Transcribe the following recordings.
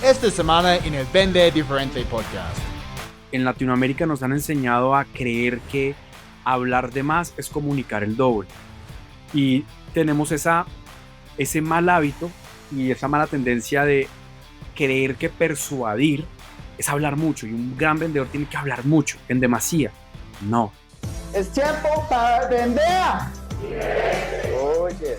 esta semana en el Vende Diferente Podcast. En Latinoamérica nos han enseñado a creer que hablar de más es comunicar el doble. Y tenemos ese mal hábito y esa mala tendencia de creer que persuadir es hablar mucho. Y un gran vendedor tiene que hablar mucho, en demasía. No. Es tiempo para vender. Oye.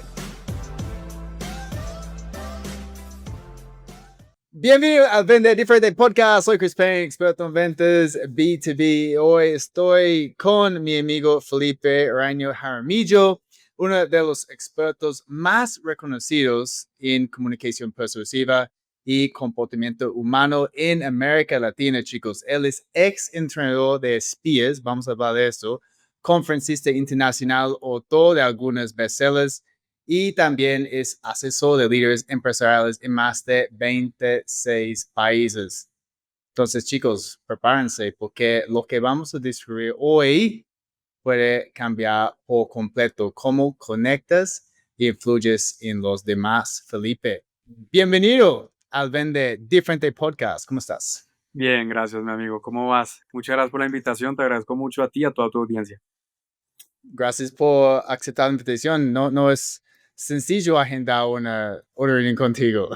Bienvenido al Vende Diferente Podcast. Soy Chris Payne, experto en ventas B2B. Hoy estoy con mi amigo Felipe Reino Jaramillo, uno de los expertos más reconocidos en comunicación persuasiva y comportamiento humano en América Latina, chicos. Él es ex entrenador de espías, vamos a hablar de eso, conferencista internacional, autor de algunas bestsellers, y también es asesor de líderes empresariales en más de 26 países. Entonces, chicos, prepárense porque lo que vamos a descubrir hoy puede cambiar por completo cómo conectas y influyes en los demás. Felipe, bienvenido al Vende Diferente Podcast. ¿Cómo estás? Bien, gracias, mi amigo. ¿Cómo vas? Muchas gracias por la invitación. Te agradezco mucho a ti y a toda tu audiencia. Gracias por aceptar la invitación. No es sencillo agendar una reunión contigo.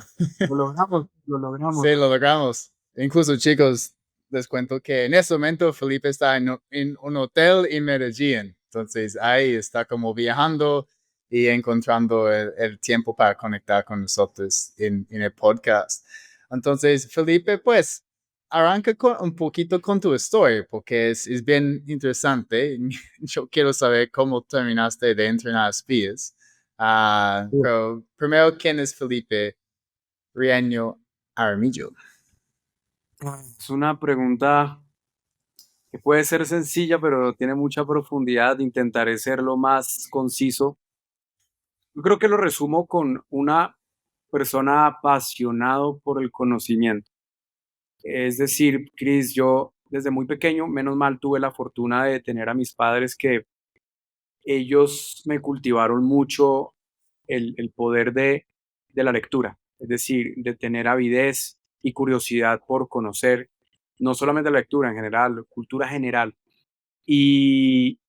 Lo logramos, lo logramos. Sí, lo logramos. Incluso, chicos, les cuento que en este momento Felipe está en un hotel en Medellín. Entonces, ahí está como viajando y encontrando el tiempo para conectar con nosotros en el podcast. Entonces, Felipe, pues, arranca un poquito con tu historia, porque es bien interesante. Yo quiero saber cómo terminaste de entrenar espías. Pero primero, ¿quién es Felipe Riaño Jaramillo? Es una pregunta que puede ser sencilla, pero tiene mucha profundidad. Intentaré ser lo más conciso. Yo creo que lo resumo con una persona apasionado por el conocimiento. Es decir, Chris, yo desde muy pequeño, menos mal tuve la fortuna de tener a mis padres que ellos me cultivaron mucho el poder de la lectura, es decir, de tener avidez y curiosidad por conocer, no solamente la lectura en general, cultura general. Y,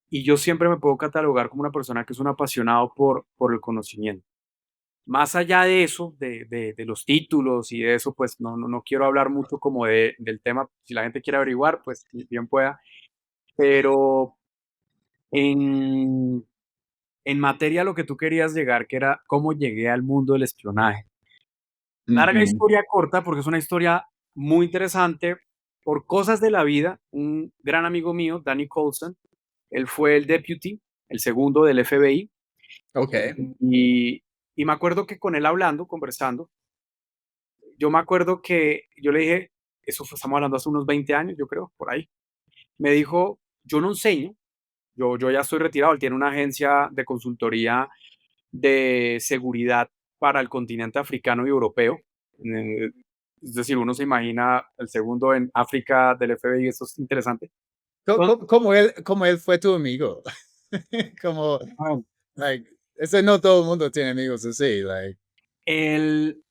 y yo siempre me puedo catalogar como una persona que es un apasionado por el conocimiento. Más allá de eso, de los títulos y de eso, pues no quiero hablar mucho como del tema. Si la gente quiere averiguar, pues bien pueda. Pero en, en materia a lo que tú querías llegar, que era cómo llegué al mundo del espionaje. Larga Ujú. historia corta, porque es una historia muy interesante. Por cosas de la vida, un gran amigo mío, Danny Colson, él fue el deputy, el segundo del FBI, Ok. y, y me acuerdo que con él hablando, conversando, yo me acuerdo que yo le dije, estamos hablando hace unos 20 años, yo creo, por ahí. Me dijo, yo no enseño, yo ya estoy retirado, él tiene una agencia de consultoría de seguridad para el continente africano y europeo. Eh, es decir, uno se imagina el segundo en África del FBI, eso es interesante. Entonces, ¿Cómo él fue tu amigo? Como, bueno, like, ese no todo el mundo tiene amigos así, like.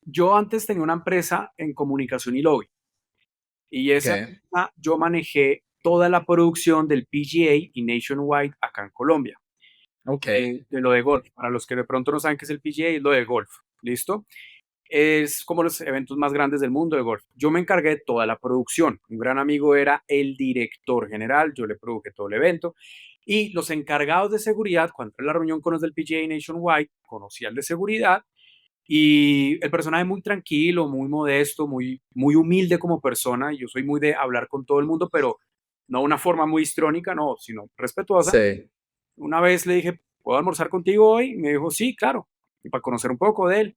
yo antes tenía una empresa en comunicación y lobby, y esa Okay. empresa yo manejé toda la producción del PGA y Nationwide acá en Colombia, Okay. de lo de golf. Para los que de pronto no saben qué es el PGA, es lo de golf. ¿Listo? Es como los eventos más grandes del mundo de golf. Yo me encargué de toda la producción. Un gran amigo era el director general, yo le produje todo el evento. Y los encargados de seguridad, cuando era la reunión con los del PGA Nationwide, conocí al de seguridad y el personaje muy tranquilo, muy modesto, muy humilde como persona. Yo soy muy de hablar con todo el mundo, pero no de una forma muy histrónica, no, sino respetuosa. Sí. Una vez le dije, ¿puedo almorzar contigo hoy? Y me dijo, sí, claro, y para conocer un poco de él.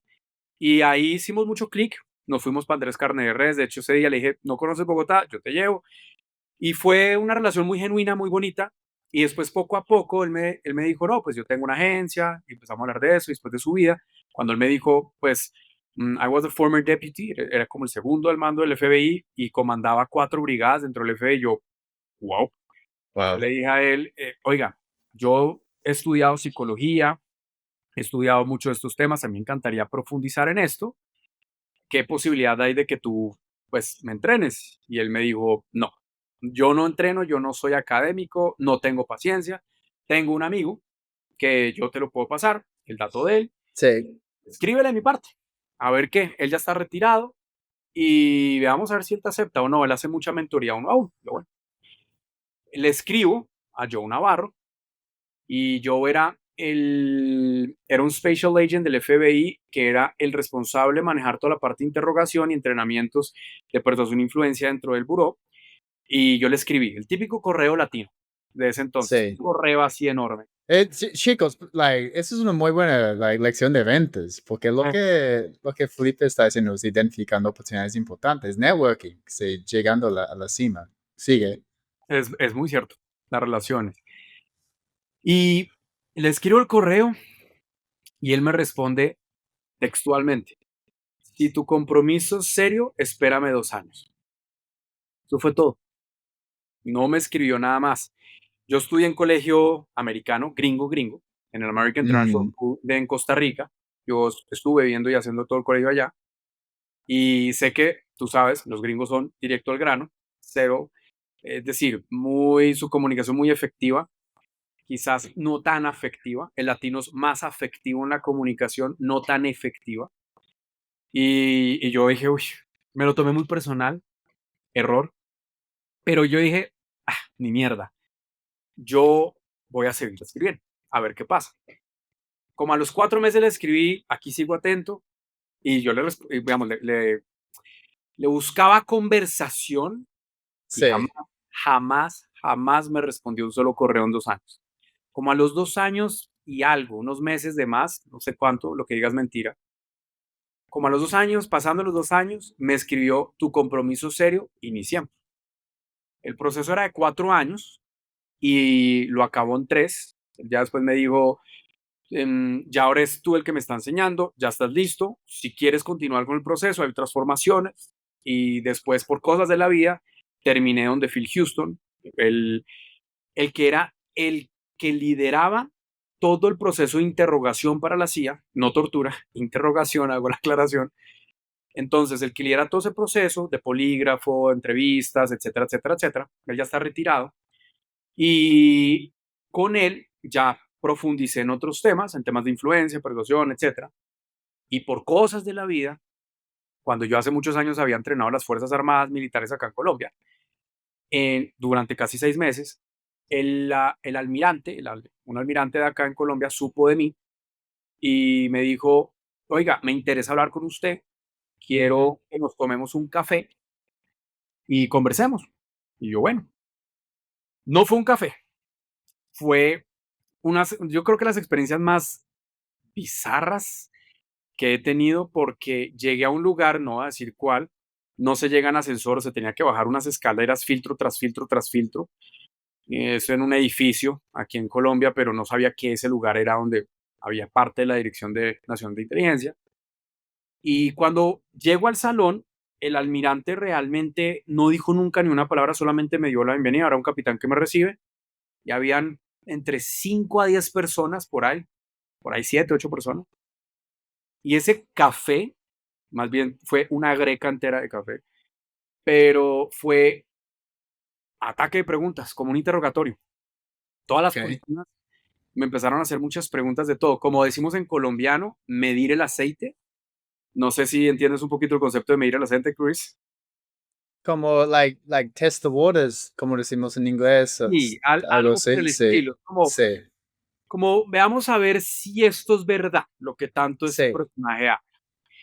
Y ahí hicimos mucho clic, nos fuimos para Andrés Carne de Res, de hecho ese día le dije, no conoces Bogotá, yo te llevo. Y fue una relación muy genuina, muy bonita. Y después poco a poco él me dijo, no, pues yo tengo una agencia, y empezamos a hablar de eso, y después de su vida, cuando él me dijo, pues, I was the former deputy, era como el segundo al mando del FBI y comandaba 4 brigadas dentro del FBI, yo, wow. Yo Wow. le dije a él, oiga, yo he estudiado psicología, he estudiado mucho de estos temas, a mí me encantaría profundizar en esto. ¿qué posibilidad hay de que tú, pues, me entrenes? Y él me dijo, no, yo no entreno, yo no soy académico, no tengo paciencia, tengo un amigo que yo te lo puedo pasar, el dato de él, Sí. escríbele de mi parte, a ver qué, él ya está retirado y veamos a ver si él te acepta o no, él hace mucha mentoría uno a uno. Yo, bueno, le escribo a Joe Navarro y Joe era un Special Agent del FBI que era el responsable de manejar toda la parte de interrogación y entrenamientos de persuasión e influencia dentro del buró. Y yo le escribí el típico correo latino de ese entonces, un Sí. correo así enorme. Chicos, like, eso es una muy buena like, lección de ventas, porque lo que Felipe está haciendo es identificando oportunidades importantes, networking, sí, llegando a la cima. Sigue. Es muy cierto, las relaciones. Y le escribo el correo y él me responde textualmente, si tu compromiso es serio, espérame 2 años. Eso fue todo. No me escribió nada más. Yo estudié en colegio americano, gringo, en el American International Mm, School en Costa Rica. Yo estuve viviendo y haciendo todo el colegio allá. Y sé que, tú sabes, los gringos son directo al grano, cero, es decir, su comunicación muy efectiva, quizás no tan afectiva. El latino es más afectivo en la comunicación, no tan efectiva. Y yo dije, uy, me lo tomé muy personal, error. Pero yo dije, ah, ni mierda, yo voy a seguir escribiendo, a ver qué pasa. Como a los 4 meses le escribí, aquí sigo atento, y yo digamos, le buscaba conversación y jamás, sí. jamás me respondió un solo correo en 2 años. Como a los 2 años y algo, unos meses de más, no sé cuánto, lo que digas mentira. Como a los 2 años, pasando los 2 años, me escribió tu compromiso serio, iniciamos. El proceso era de 4 años y lo acabó en 3. Ya después me dijo, ya ahora es tú el que me está enseñando, ya estás listo. Si quieres continuar con el proceso, hay transformaciones. Y después, por cosas de la vida, terminé donde Phil Houston, el, el que era el que lideraba todo el proceso de interrogación para la CIA, no tortura, interrogación, hago la aclaración. Entonces, el que lidera todo ese proceso de polígrafo, entrevistas, etcétera, etcétera, etcétera, él ya está retirado. Y con él ya profundicé en otros temas, en temas de influencia, persuasión, etcétera. Y por cosas de la vida, cuando yo hace muchos años había entrenado a las Fuerzas Armadas Militares acá en Colombia, durante casi 6 meses, el almirante, un almirante de acá en Colombia, supo de mí y me dijo, oiga, me interesa hablar con usted, Ujú. quiero que nos tomemos un café y conversemos. Y yo, bueno, no fue un café, fue yo creo que las experiencias más bizarras que he tenido porque llegué a un lugar, no voy a decir cuál, no se llega en ascensor, se tenía que bajar unas escaleras filtro tras filtro tras filtro. Eso en un edificio aquí en Colombia, pero no sabía que ese lugar era donde había parte de la Dirección de Nación de Inteligencia. Y cuando llego al salón, el almirante realmente no dijo nunca ni una palabra, solamente me dio la bienvenida. Era un capitán que me recibe y habían entre 5 a 10 personas por ahí 7, 8 personas. Y ese café, más bien fue una greca entera de café, pero fue ataque de preguntas, como un interrogatorio. Todas las Okay. personas me empezaron a hacer muchas preguntas de todo. Como decimos en colombiano, medir el aceite. No sé si entiendes un poquito el concepto de medir el aceite, Chris. Como like test the waters, como decimos en inglés, Y algo algo por así. el Sí. estilo. Como, Sí. como veamos a ver si esto es verdad, lo que tanto este Sí. personaje ha.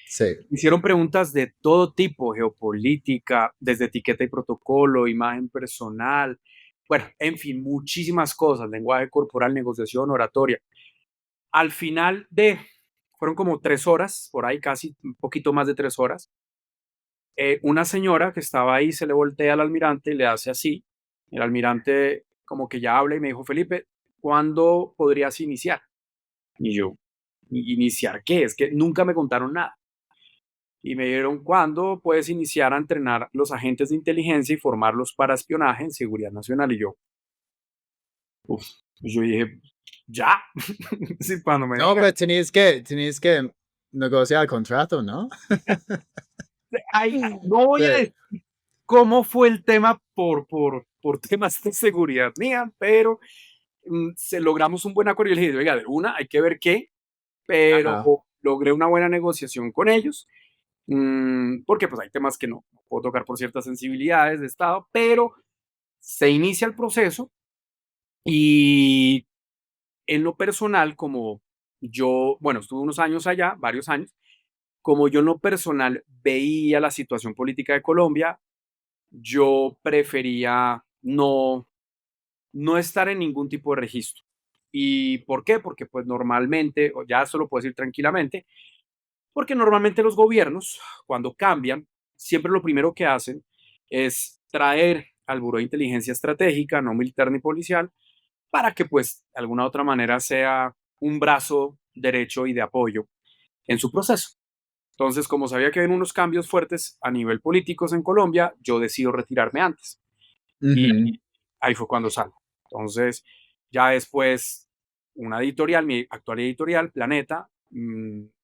Sí. Hicieron preguntas de todo tipo, geopolítica, desde etiqueta y protocolo, imagen personal, bueno, en fin, muchísimas cosas, lenguaje corporal, negociación, oratoria. Al final fueron como 3 horas, por ahí casi un poquito más de 3 horas, una señora que estaba ahí se le voltea al almirante y le hace así. El almirante como que ya habla y me dijo, Felipe, ¿cuándo podrías iniciar? Y yo, ¿iniciar qué? Es que nunca me contaron nada. Y me dijeron, ¿cuándo puedes iniciar a entrenar los agentes de inteligencia y formarlos para espionaje en seguridad nacional? Y yo, uf, yo dije, ¿ya? Sí, cuando me No, digan. pero tenías que negociar el contrato, ¿no? no voy a Sí. decir cómo fue el tema por temas de seguridad mía, pero logramos un buen acuerdo. Y le dije, oiga, de una, hay que ver qué, pero Ajá. logré una buena negociación con ellos, porque pues hay temas que no puedo tocar por ciertas sensibilidades de Estado, pero se inicia el proceso y en lo personal, como yo, bueno, estuve unos años allá, varios años, como yo en lo personal veía la situación política de Colombia, yo prefería no estar en ningún tipo de registro. ¿Y por qué? Porque pues normalmente, o ya esto lo puedo decir tranquilamente, porque normalmente los gobiernos, cuando cambian, siempre lo primero que hacen es traer al Buró de Inteligencia Estratégica, no militar ni policial, para que pues de alguna u otra manera sea un brazo derecho y de apoyo en su proceso. Entonces, como sabía que había unos cambios fuertes a nivel políticos en Colombia, yo decido retirarme antes. Y Ujú. ahí fue cuando salgo. Entonces, ya después, una editorial, mi actual editorial, Planeta,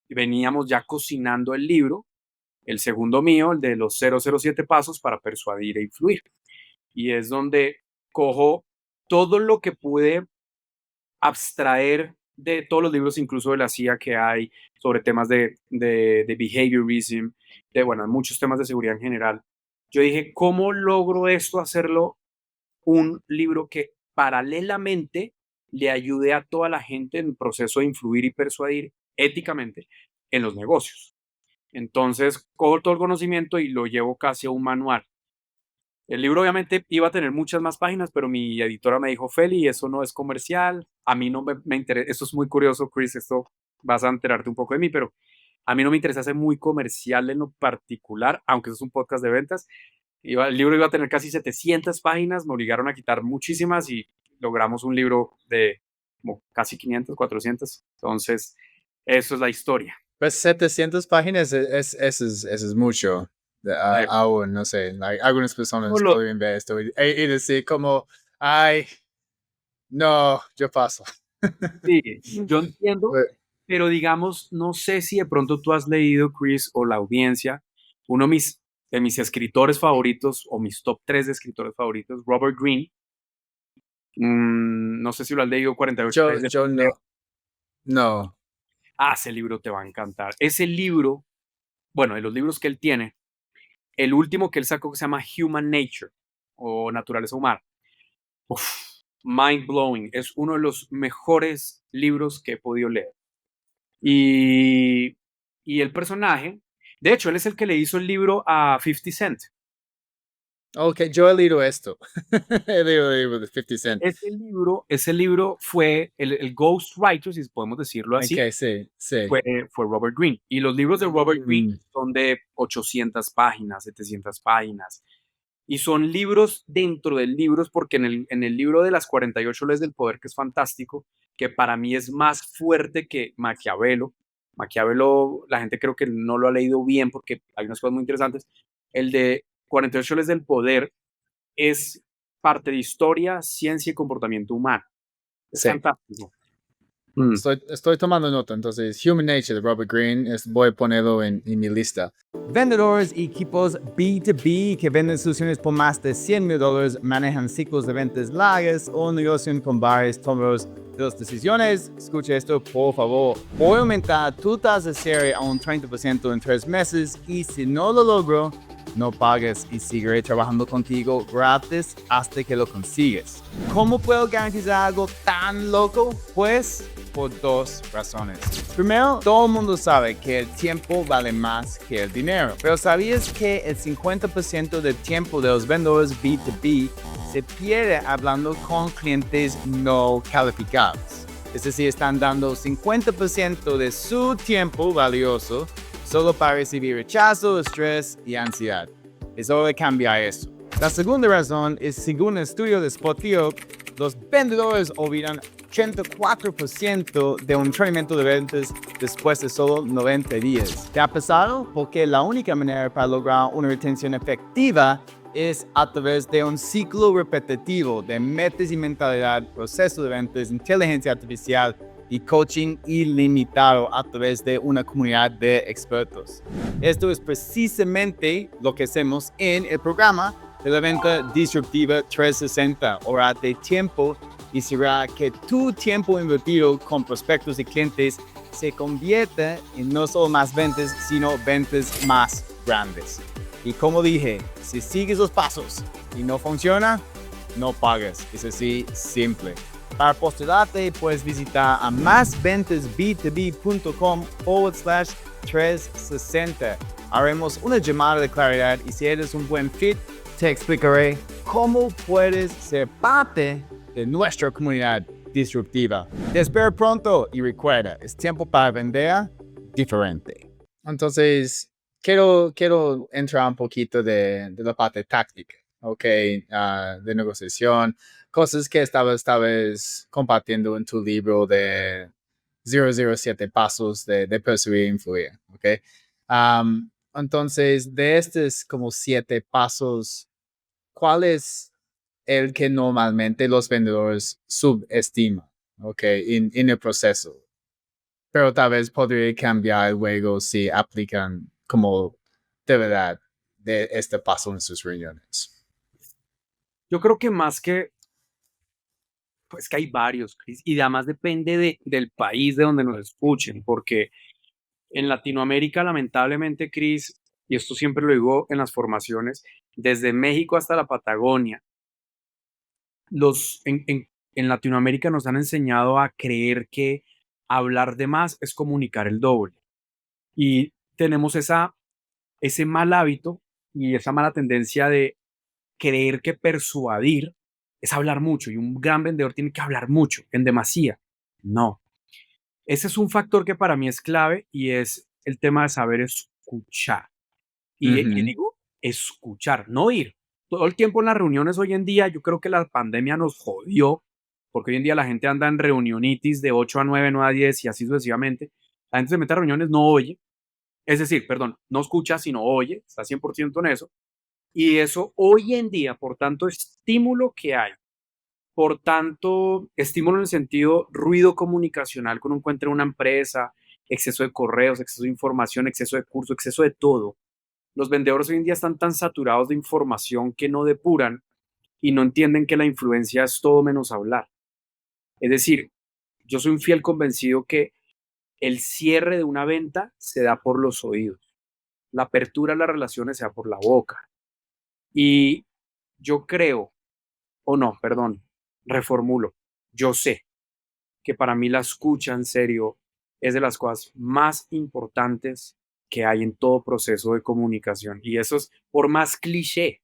veníamos ya cocinando el libro, el segundo mío, el de los 007 pasos para persuadir e influir. Y es donde cojo todo lo que pude abstraer de todos los libros, incluso de la CIA que hay, sobre temas de behaviorism, de, bueno, muchos temas de seguridad en general. Yo dije, ¿cómo logro esto hacerlo un libro que paralelamente le ayude a toda la gente en el proceso de influir y persuadir éticamente en los negocios? Entonces, cojo todo el conocimiento y lo llevo casi a un manual. El libro obviamente iba a tener muchas más páginas, pero mi editora me dijo, Feli, eso no es comercial, a mí no me interesa, esto es muy curioso, Chris, esto vas a enterarte un poco de mí, pero a mí no me interesa ser muy comercial en lo particular, aunque eso es un podcast de ventas. El libro iba a tener casi 700 páginas, me obligaron a quitar muchísimas y logramos un libro de como casi 500, 400. Entonces, eso es la historia. Pues 700 páginas eso es mucho. Eh, Aún, no sé, algunas personas lo- podrían ver esto y decir como, ay, no, yo paso. sí, yo entiendo, But- pero digamos, no sé si de pronto tú has leído, Chris, o la audiencia, uno de mis escritores favoritos o mis top 3 de escritores favoritos, Robert Greene. No sé si lo has leído, 48 leyes de yo poder. no, no. Ese libro te va a encantar. Ese libro, bueno, de los libros que él tiene, el último que él sacó que se llama Human Nature o Naturaleza Humana. Uf, mind blowing. Es uno de los mejores libros que he podido leer. Y, y el personaje, de hecho, él es el que le hizo el libro a 50 Cent. Ok, yo he leído esto. He leído el libro de 50 Cent. Ese libro fue el ghostwriter, si podemos decirlo así, Ok, sí, sí. fue Robert Greene. Y los libros de Robert Greene Mm, son de 800 páginas, 700 páginas. Y son libros dentro de libros, porque en el libro de las 48 leyes del poder, que es fantástico, que para mí es más fuerte que Maquiavelo. Maquiavelo, la gente creo que no lo ha leído bien porque hay unas cosas muy interesantes. El de 48 leyes del poder es parte de historia, ciencia y comportamiento humano. Es sí. fantástico. Mm. Estoy tomando nota, entonces Human Nature de Robert Greene, voy a ponerlo en mi lista. Vendedores y equipos B2B que venden soluciones por más de $100,000 manejan ciclos de ventas largas o negocian con varios tomadores de las decisiones. Escucha esto, por favor. Voy a aumentar tu tasa de cierre a un 30% en 3 meses y si no lo logro, no pagues y seguiré trabajando contigo gratis hasta que lo consigues. ¿Cómo puedo garantizar algo tan loco? Pues por 2 razones. Primero, todo el mundo sabe que el tiempo vale más que el dinero, pero ¿sabías que el 50% del tiempo de los vendedores B2B se pierde hablando con clientes no calificados? Es decir, están dando 50% de su tiempo valioso solo para recibir rechazo, estrés y ansiedad. Es hora de cambiar eso. La segunda razón es, según un estudio de Spotify, los vendedores olvidan 84% de un entrenamiento de ventas después de solo 90 días. ¿Te ha pasado? Porque la única manera para lograr una retención efectiva es a través de un ciclo repetitivo de metas y mentalidad, proceso de ventas, inteligencia artificial y coaching ilimitado a través de una comunidad de expertos. Esto es precisamente lo que hacemos en el programa de la venta disruptiva 360, hora de tiempo, y será que tu tiempo invertido con prospectos y clientes se convierta en no solo más ventas, sino ventas más grandes. Y como dije, si sigues los pasos y no funciona, no pagues. Es así simple. Para postularte, puedes visitar a másventasb2com/360. Haremos una llamada de claridad y si eres un buen fit, te explicaré cómo puedes ser parte de nuestra comunidad disruptiva. Te espero pronto y recuerda, es tiempo para vender diferente. Entonces, quiero entrar un poquito de la parte táctica, ¿ok? De negociación, cosas que estabas compartiendo en tu libro de 007 pasos de persuadir e influir, ¿ok? Entonces, de estos como 7 pasos, ¿cuál es el que normalmente los vendedores subestiman, ¿ok? En el proceso? Pero tal vez podría cambiar luego si aplican como de verdad de este paso en sus reuniones. Yo creo que más que, pues que hay varios, Chris, y además depende del país de donde nos escuchen, porque en Latinoamérica, lamentablemente, Chris, y esto siempre lo digo en las formaciones, desde México hasta la Patagonia, en Latinoamérica nos han enseñado a creer que hablar de más es comunicar el doble. Y tenemos ese mal hábito y esa mala tendencia de creer que persuadir es hablar mucho y un gran vendedor tiene que hablar mucho, en demasía. No. Ese es un factor que para mí es clave y es el tema de saber escuchar. Y Ujú. digo, escuchar, no oír. Todo el tiempo en las reuniones hoy en día, yo creo que la pandemia nos jodió, porque hoy en día la gente anda en reunionitis de 8 a 9, 9 a 10 y así sucesivamente. La gente se mete a reuniones, no oye, es decir, perdón, no escucha, sino oye, está 100% en eso. Y eso hoy en día, por tanto estímulo que hay, por tanto estímulo en el sentido ruido comunicacional que uno encuentra en una empresa, exceso de correos, exceso de información, exceso de curso, exceso de todo. Los vendedores hoy en día están tan saturados de información que no depuran y no entienden que la influencia es todo menos hablar. Es decir, yo soy un fiel convencido que el cierre de una venta se da por los oídos. La apertura de las relaciones se da por la boca. Y yo creo, o no, perdón, reformulo. Yo sé que para mí la escucha en serio es de las cosas más importantes que hay en todo proceso de comunicación. Y eso es por más cliché,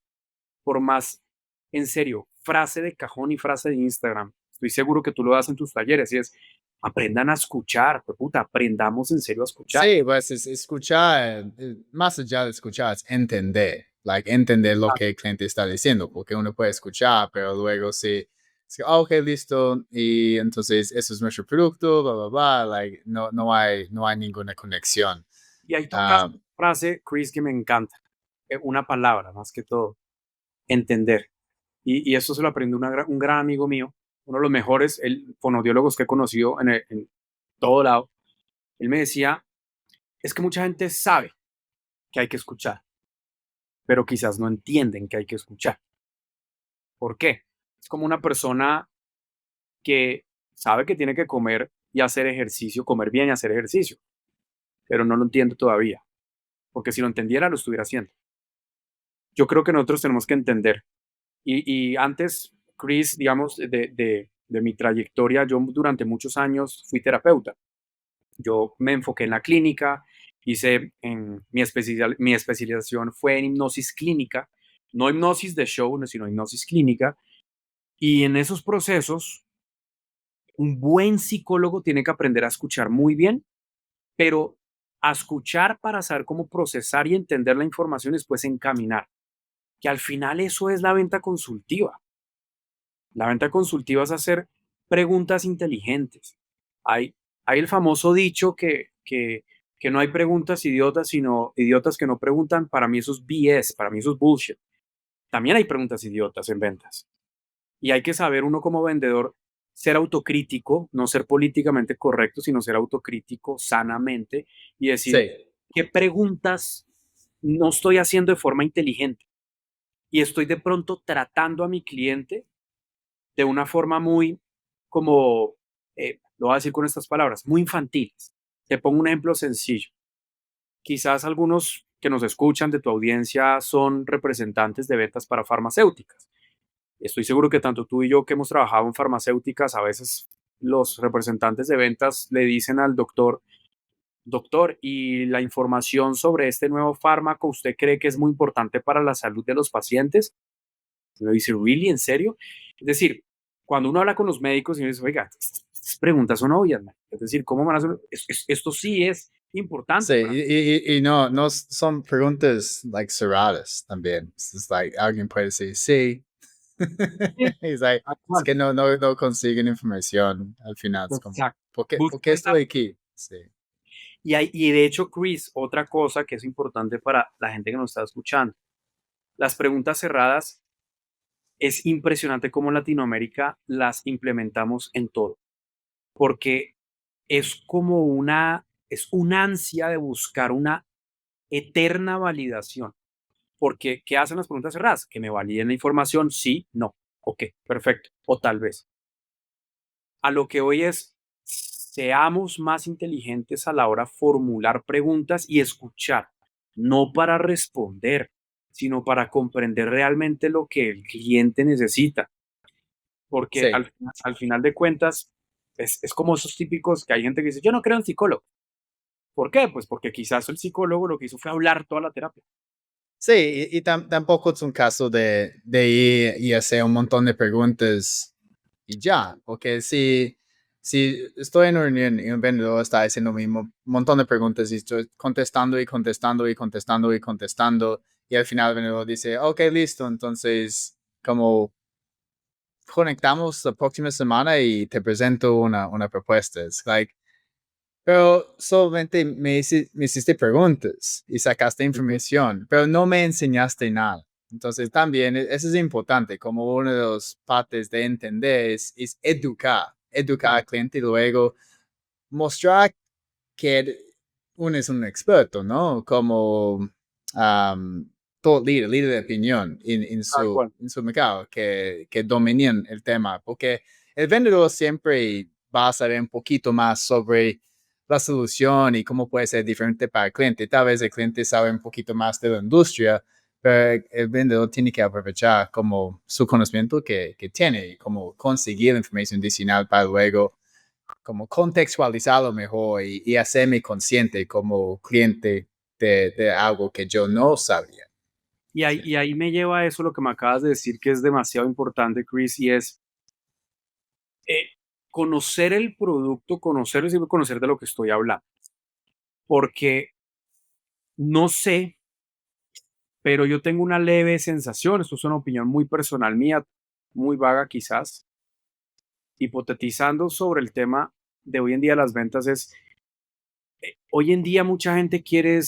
por más, en serio, frase de cajón y frase de Instagram. Estoy seguro que tú lo das en tus talleres y es, aprendan a escuchar, pues puta, aprendamos en serio a escuchar. Sí, pues es escuchar, más allá de escuchar, es entender, entender lo que el cliente está diciendo, porque uno puede escuchar, pero luego sí, ok, listo, y entonces eso es nuestro producto, bla, bla, bla, no hay ninguna conexión. Y ahí tocas Ah, una frase, Chris, que me encanta. Una palabra, más que todo, entender. Y eso se lo aprendió un gran amigo mío, uno de los mejores fonodiólogos que he conocido en todo lado. Él me decía, es que mucha gente sabe que hay que escuchar, pero quizás no entienden que hay que escuchar. ¿Por qué? Es como una persona que sabe que tiene que comer y hacer ejercicio, comer bien y hacer ejercicio, pero no lo entiende todavía, porque si lo entendiera lo estuviera haciendo. Yo creo que nosotros tenemos que entender. Y antes, Chris, digamos, de mi trayectoria, yo durante muchos años fui terapeuta. Yo me enfoqué en la clínica, hice en mi especialización fue en hipnosis clínica, no hipnosis de show, no, sino hipnosis clínica. Y en esos procesos, un buen psicólogo tiene que aprender a escuchar muy bien, pero a escuchar para saber cómo procesar y entender la información y después encaminar. Que al final eso es la venta consultiva. La venta consultiva es hacer preguntas inteligentes. Hay, hay el famoso dicho que no hay preguntas idiotas, sino idiotas que no preguntan. Para mí eso es BS, para mí eso es bullshit. También hay preguntas idiotas en ventas. Y hay que saber uno como vendedor ser autocrítico, no ser políticamente correcto, sino ser autocrítico sanamente y decir, Sí, ¿qué preguntas no estoy haciendo de forma inteligente? Y estoy de pronto tratando a mi cliente de una forma muy como, lo voy a decir con estas palabras, muy infantiles. Te pongo un ejemplo sencillo. Quizás algunos que nos escuchan de tu audiencia son representantes de ventas para farmacéuticas. Estoy seguro que tanto tú y yo que hemos trabajado en farmacéuticas, a veces los representantes de ventas le dicen al doctor, doctor, ¿y la información sobre este nuevo fármaco usted cree que es muy importante para la salud de los pacientes? Y uno dice, ¿really? ¿En serio? Es decir, cuando uno habla con los médicos y uno dice, oiga, estas preguntas son obvias, man. Es decir, ¿cómo van a hacer? Esto sí es sí, importante para mí. y no, no son preguntas like cerradas también. Es like alguien puede decir sí. Sí, Es like, tal es cual. que no consiguen información al final. Es como, Exacto. por qué Buscan esa. estoy aquí? Sí, Y de hecho, Chris, otra cosa que es importante para la gente que nos está escuchando, las preguntas cerradas es impresionante cómo en Latinoamérica las implementamos en todo, porque es como es una ansia de buscar una eterna validación. Porque, ¿qué hacen las preguntas cerradas? Que me validen la información, sí, no, ok, perfecto, o tal vez. A lo que hoy es, seamos más inteligentes a la hora de formular preguntas y escuchar, no para responder, sino para comprender realmente lo que el cliente necesita. Porque sí. al final de cuentas, es como esos típicos que hay gente que dice, yo no creo en psicólogo. ¿Por qué? Pues porque quizás el psicólogo lo que hizo fue hablar toda la terapia. Sí, y tampoco es un caso de ir y hacer un montón de preguntas y ya, porque si estoy en una reunión y un vendedor está haciendo lo mismo, un montón de preguntas y estoy contestando y contestando y contestando y contestando, y al final el vendedor dice, ok, listo, entonces como conectamos la próxima semana y te presento una propuesta. Es like, pero solamente me hiciste preguntas y sacaste Ujú. información, pero no me enseñaste nada. Entonces también eso es importante, como una de las partes de entender es educar al cliente y luego mostrar que uno es un experto, ¿no? Como um, todo líder de opinión Tal cual. en su mercado, que dominen el tema, porque el vendedor siempre va a saber un poquito más sobre la solución y cómo puede ser diferente para el cliente. Tal vez el cliente sabe un poquito más de la industria, pero el vendedor tiene que aprovechar como su conocimiento que tiene y como conseguir la información adicional para luego como contextualizarlo mejor y hacerme consciente como cliente de algo que yo no sabía. Sí, Y ahí me lleva a eso lo que me acabas de decir, que es demasiado importante, Chris, y es eh, conocer el producto, conocerlo y conocer de lo que estoy hablando. Porque no sé, pero yo tengo una leve sensación, esto es una opinión muy personal mía, muy vaga quizás, hipotetizando sobre el tema de hoy en día las ventas es, hoy en día mucha gente quiere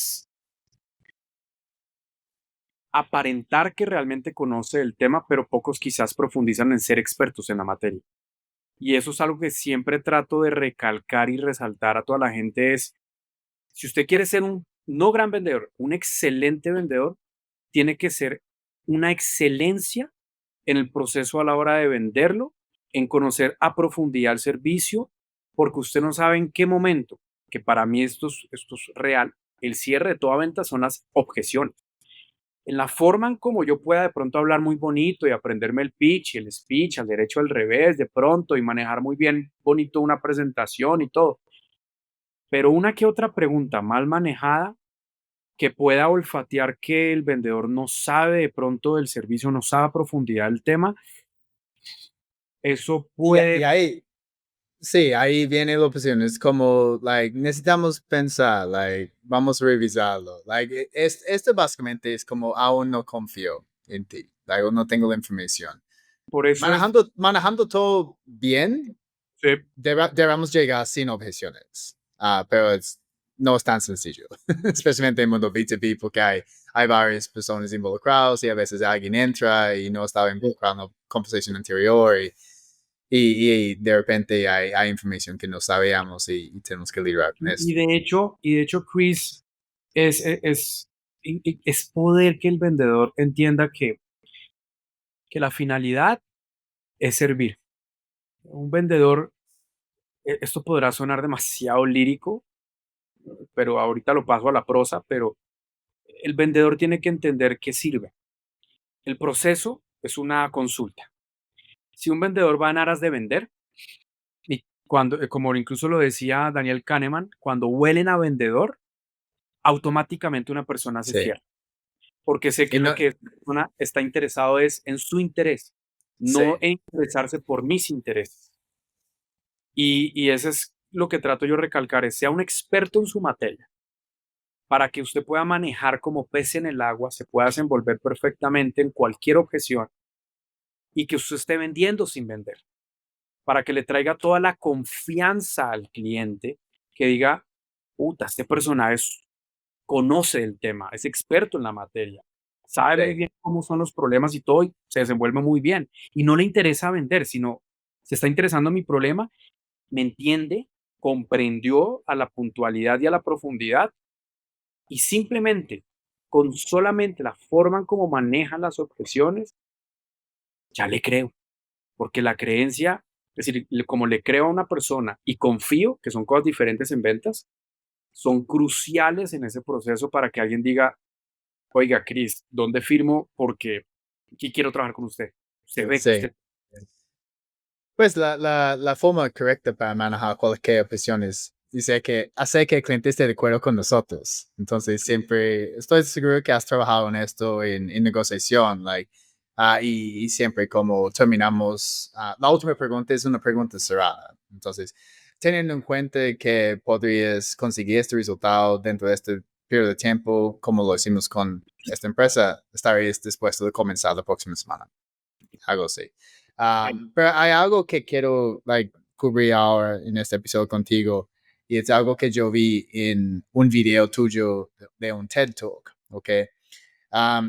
aparentar que realmente conoce el tema, pero pocos quizás profundizan en ser expertos en la materia. Y eso es algo que siempre trato de recalcar y resaltar a toda la gente es, si usted quiere ser un no gran vendedor, un excelente vendedor, tiene que ser una excelencia en el proceso a la hora de venderlo, en conocer a profundidad el servicio, porque usted no sabe en qué momento, que para mí esto es real, el cierre de toda venta son las objeciones. En la forma en como yo pueda de pronto hablar muy bonito y aprenderme el pitch y el speech al derecho al revés de pronto y manejar muy bien bonito una presentación y todo. Pero una que otra pregunta mal manejada que pueda olfatear que el vendedor no sabe de pronto del servicio, no sabe a profundidad el tema, eso y puede, ahí, sí, ahí viene la opción. Es como, like, necesitamos pensar, like, vamos a revisarlo. Like, esto básicamente es como aún no confío en ti. Like, aún no tengo la información. por eso es, Manejando todo bien, sí, debemos llegar sin objeciones. Pero no es tan sencillo, especialmente en el mundo B2B, porque hay varias personas involucradas y a veces alguien entra y no estaba involucrado en la conversación anterior. y de repente hay información que no sabíamos y tenemos que lidiar con eso. Y de hecho, Chris, es poder que el vendedor entienda que la finalidad es servir. Un vendedor, esto podrá sonar demasiado lírico, pero ahorita lo paso a la prosa, pero el vendedor tiene que entender que sirve. El proceso es una consulta. Si un vendedor va en aras de vender, y cuando, como incluso lo decía Daniel Kahneman, cuando huelen a vendedor, automáticamente una persona se Sí. cierra, porque sé que Y lo no, que esa persona está interesado es en su interés, sí, no en interesarse por mis intereses. Y ese es lo que trato yo de recalcar, es sea un experto en su materia, para que usted pueda manejar como pez en el agua, se pueda desenvolver perfectamente en cualquier objeción y que usted esté vendiendo sin vender, para que le traiga toda la confianza al cliente, que diga, puta, este personaje conoce el tema, es experto en la materia, sabe muy sí. bien cómo son los problemas y todo, y se desenvuelve muy bien. Y no le interesa vender, sino se está interesando en mi problema, me entiende, comprendió a la puntualidad y a la profundidad, y simplemente con solamente la forma en cómo manejan las objeciones, ya le creo. Porque la creencia, es decir, como le creo a una persona y confío, que son cosas diferentes en ventas, son cruciales en ese proceso para que alguien diga, oiga, Chris, ¿dónde firmo? Porque aquí quiero trabajar con usted. Usted ve que Sí. usted... Pues la forma correcta para manejar cualquier opción es dice que hacer que el cliente esté de acuerdo con nosotros. Entonces, siempre estoy seguro que has trabajado en esto en negociación, y siempre como terminamos, la última pregunta es una pregunta cerrada. Entonces, teniendo en cuenta que podrías conseguir este resultado dentro de este periodo de tiempo, como lo hicimos con esta empresa, estarías dispuesto a comenzar la próxima semana. Algo así. Pero hay algo que quiero cubrir ahora en este episodio contigo y es algo que yo vi en un video tuyo de un TED Talk, ¿ok?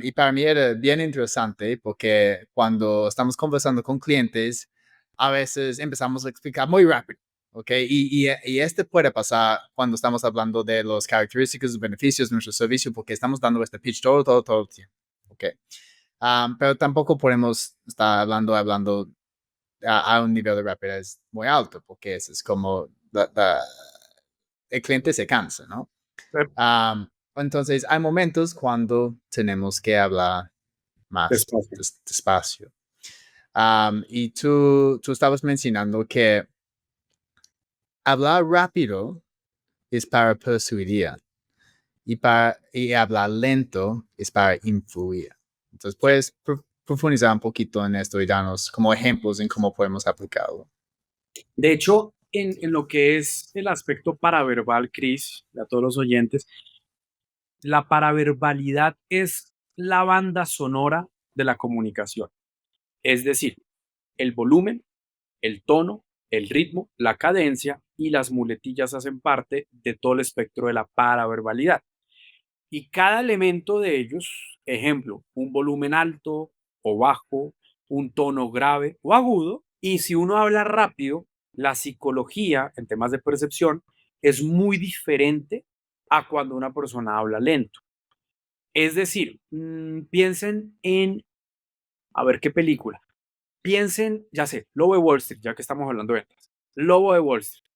Y para mí era bien interesante porque cuando estamos conversando con clientes, a veces empezamos a explicar muy rápido, ¿ok? Y este puede pasar cuando estamos hablando de las características y beneficios de nuestro servicio porque estamos dando este pitch todo el tiempo, ¿ok? Pero tampoco podemos estar hablando a un nivel de rapidez muy alto, porque eso es como el cliente se cansa, ¿no? Entonces, hay momentos cuando tenemos que hablar más Despacio. despacio. Y tú estabas mencionando que hablar rápido es para persuadir y hablar lento es para influir. Entonces, Sí. puedes profundizar un poquito en esto y darnos como ejemplos en cómo podemos aplicarlo. De hecho, en lo que es el aspecto paraverbal, Chris, a todos los oyentes, la paraverbalidad es la banda sonora de la comunicación. Es decir, el volumen, el tono, el ritmo, la cadencia y las muletillas hacen parte de todo el espectro de la paraverbalidad. Y cada elemento de ellos, ejemplo, un volumen alto o bajo, un tono grave o agudo, y si uno habla rápido, la psicología en temas de percepción es muy diferente a cuando una persona habla lento. Es decir, piensen en, a ver qué película. Piensen, ya sé, Lobo de Wall Street, ya que estamos hablando de ventas. Lobo de Wall Street.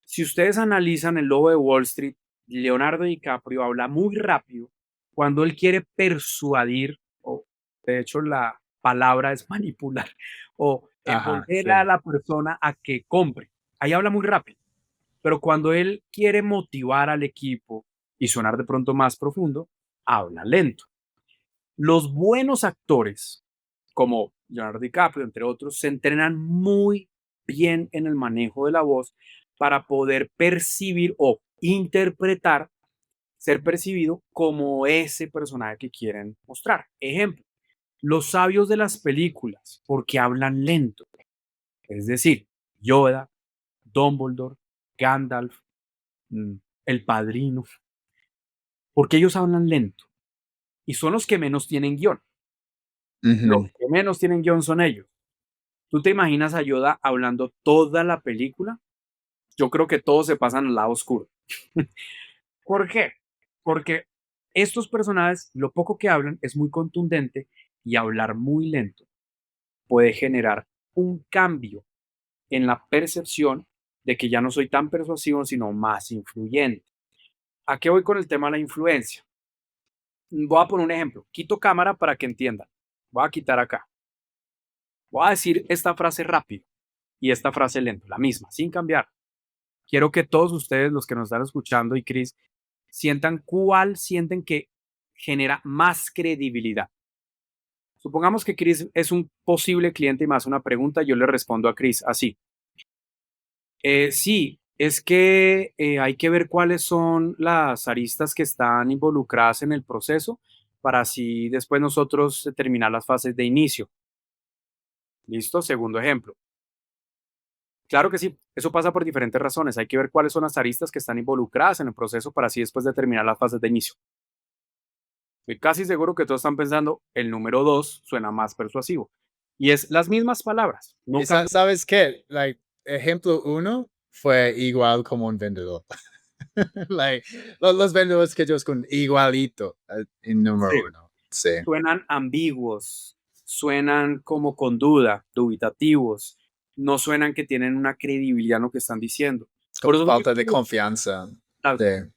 Si ustedes analizan el Lobo de Wall Street, Leonardo DiCaprio habla muy rápido cuando él quiere persuadir, o de hecho la palabra es manipular, o Ajá, envolver a sí. la persona a que compre. Ahí habla muy rápido. Pero cuando él quiere motivar al equipo y sonar de pronto más profundo, habla lento. Los buenos actores, como Leonardo DiCaprio, entre otros, se entrenan muy bien en el manejo de la voz para poder percibir o interpretar, ser percibido como ese personaje que quieren mostrar. Ejemplo, los sabios de las películas, porque hablan lento. Es decir, Yoda, Dumbledore, Gandalf, mm, el padrino, porque ellos hablan lento y son los que menos tienen guión. Los Ujú. que menos tienen guión son ellos. ¿Tú te imaginas a Yoda hablando toda la película? Yo creo que todos se pasan al lado oscuro. ¿Por qué? Porque estos personajes, lo poco que hablan es muy contundente y hablar muy lento puede generar un cambio en la percepción de que ya no soy tan persuasivo, sino más influyente. ¿A qué voy con el tema de la influencia? Voy a poner un ejemplo. Quito cámara para que entiendan. Voy a quitar acá. Voy a decir esta frase rápido y esta frase lento, la misma, sin cambiar. Quiero que todos ustedes, los que nos están escuchando y Chris, sientan cuál sienten que genera más credibilidad. Supongamos que Chris es un posible cliente y me hace una pregunta, yo le respondo a Chris así. Sí, es que hay que ver cuáles son las aristas que están involucradas en el proceso para así después nosotros terminar las fases de inicio. ¿Listo? Segundo ejemplo. Claro que sí, eso pasa por diferentes razones. Hay que ver cuáles son las aristas que están involucradas en el proceso para así después determinar las fases de inicio. Estoy casi seguro que todos están pensando, el número 2 suena más persuasivo. Y es las mismas palabras. No Y cambia. ¿sabes qué? Like, ejemplo 1 fue igual como un vendedor. Like, los vendedores que ellos con igualito en número Sí. 1. Sí. Suenan ambiguos, suenan como con duda, dubitativos, no suenan que tienen una credibilidad en lo que están diciendo. Por eso Falta de confianza. la Sí.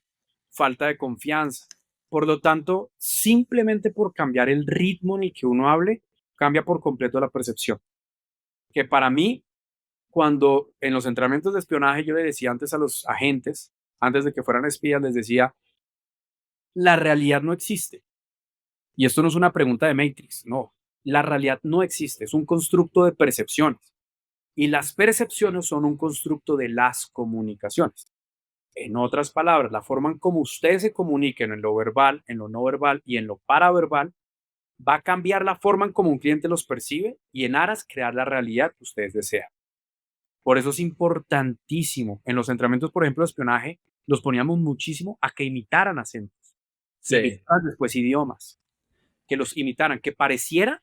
falta de confianza. Por lo tanto, simplemente por cambiar el ritmo en el que uno hable, cambia por completo la percepción. Que para mí, cuando en los entrenamientos de espionaje yo le decía antes a los agentes, antes de que fueran espías, les decía, la realidad no existe. Y esto no es una pregunta de Matrix, no. La realidad no existe, es un constructo de percepciones. Y las percepciones son un constructo de las comunicaciones. En otras palabras, la forma en cómo ustedes se comuniquen en lo verbal, en lo no verbal y en lo paraverbal va a cambiar la forma en cómo un cliente los percibe y en aras crear la realidad que ustedes desean. Por eso es importantísimo. En los entrenamientos, por ejemplo, de espionaje, los poníamos muchísimo a que imitaran acentos, Sí. imitaran después idiomas, que los imitaran, que pareciera,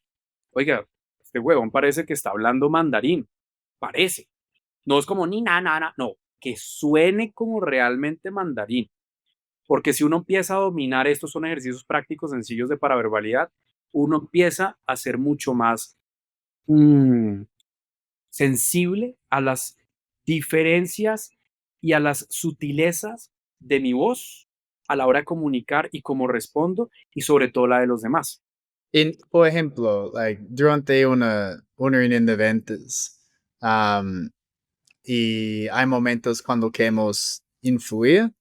oiga, este huevón parece que está hablando mandarín, parece. No es como ni na, na, na, no, que suene como realmente mandarín. Porque si uno empieza a dominar, estos son ejercicios prácticos sencillos de paraverbalidad, uno empieza a ser mucho más sensible a las diferencias y a las sutilezas de mi voz a la hora de comunicar y cómo respondo y sobre todo la de los demás. Por ejemplo, like, durante una reunión de ventas, y hay momentos cuando queremos influir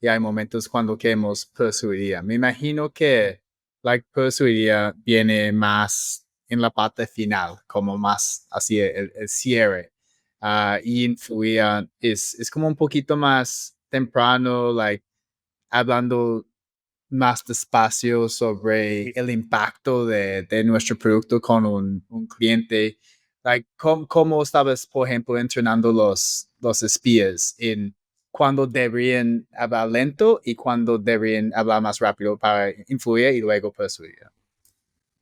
y hay momentos cuando queremos persuadir. Me imagino que like, persuadir viene más en la parte final, como más así el cierre. Y influir es como un poquito más temprano, like, hablando más despacio sobre el impacto de nuestro producto con un cliente. Like, ¿cómo estabas, por ejemplo, entrenando los espías en cuándo deberían hablar lento y cuándo deberían hablar más rápido para influir y luego persuadir?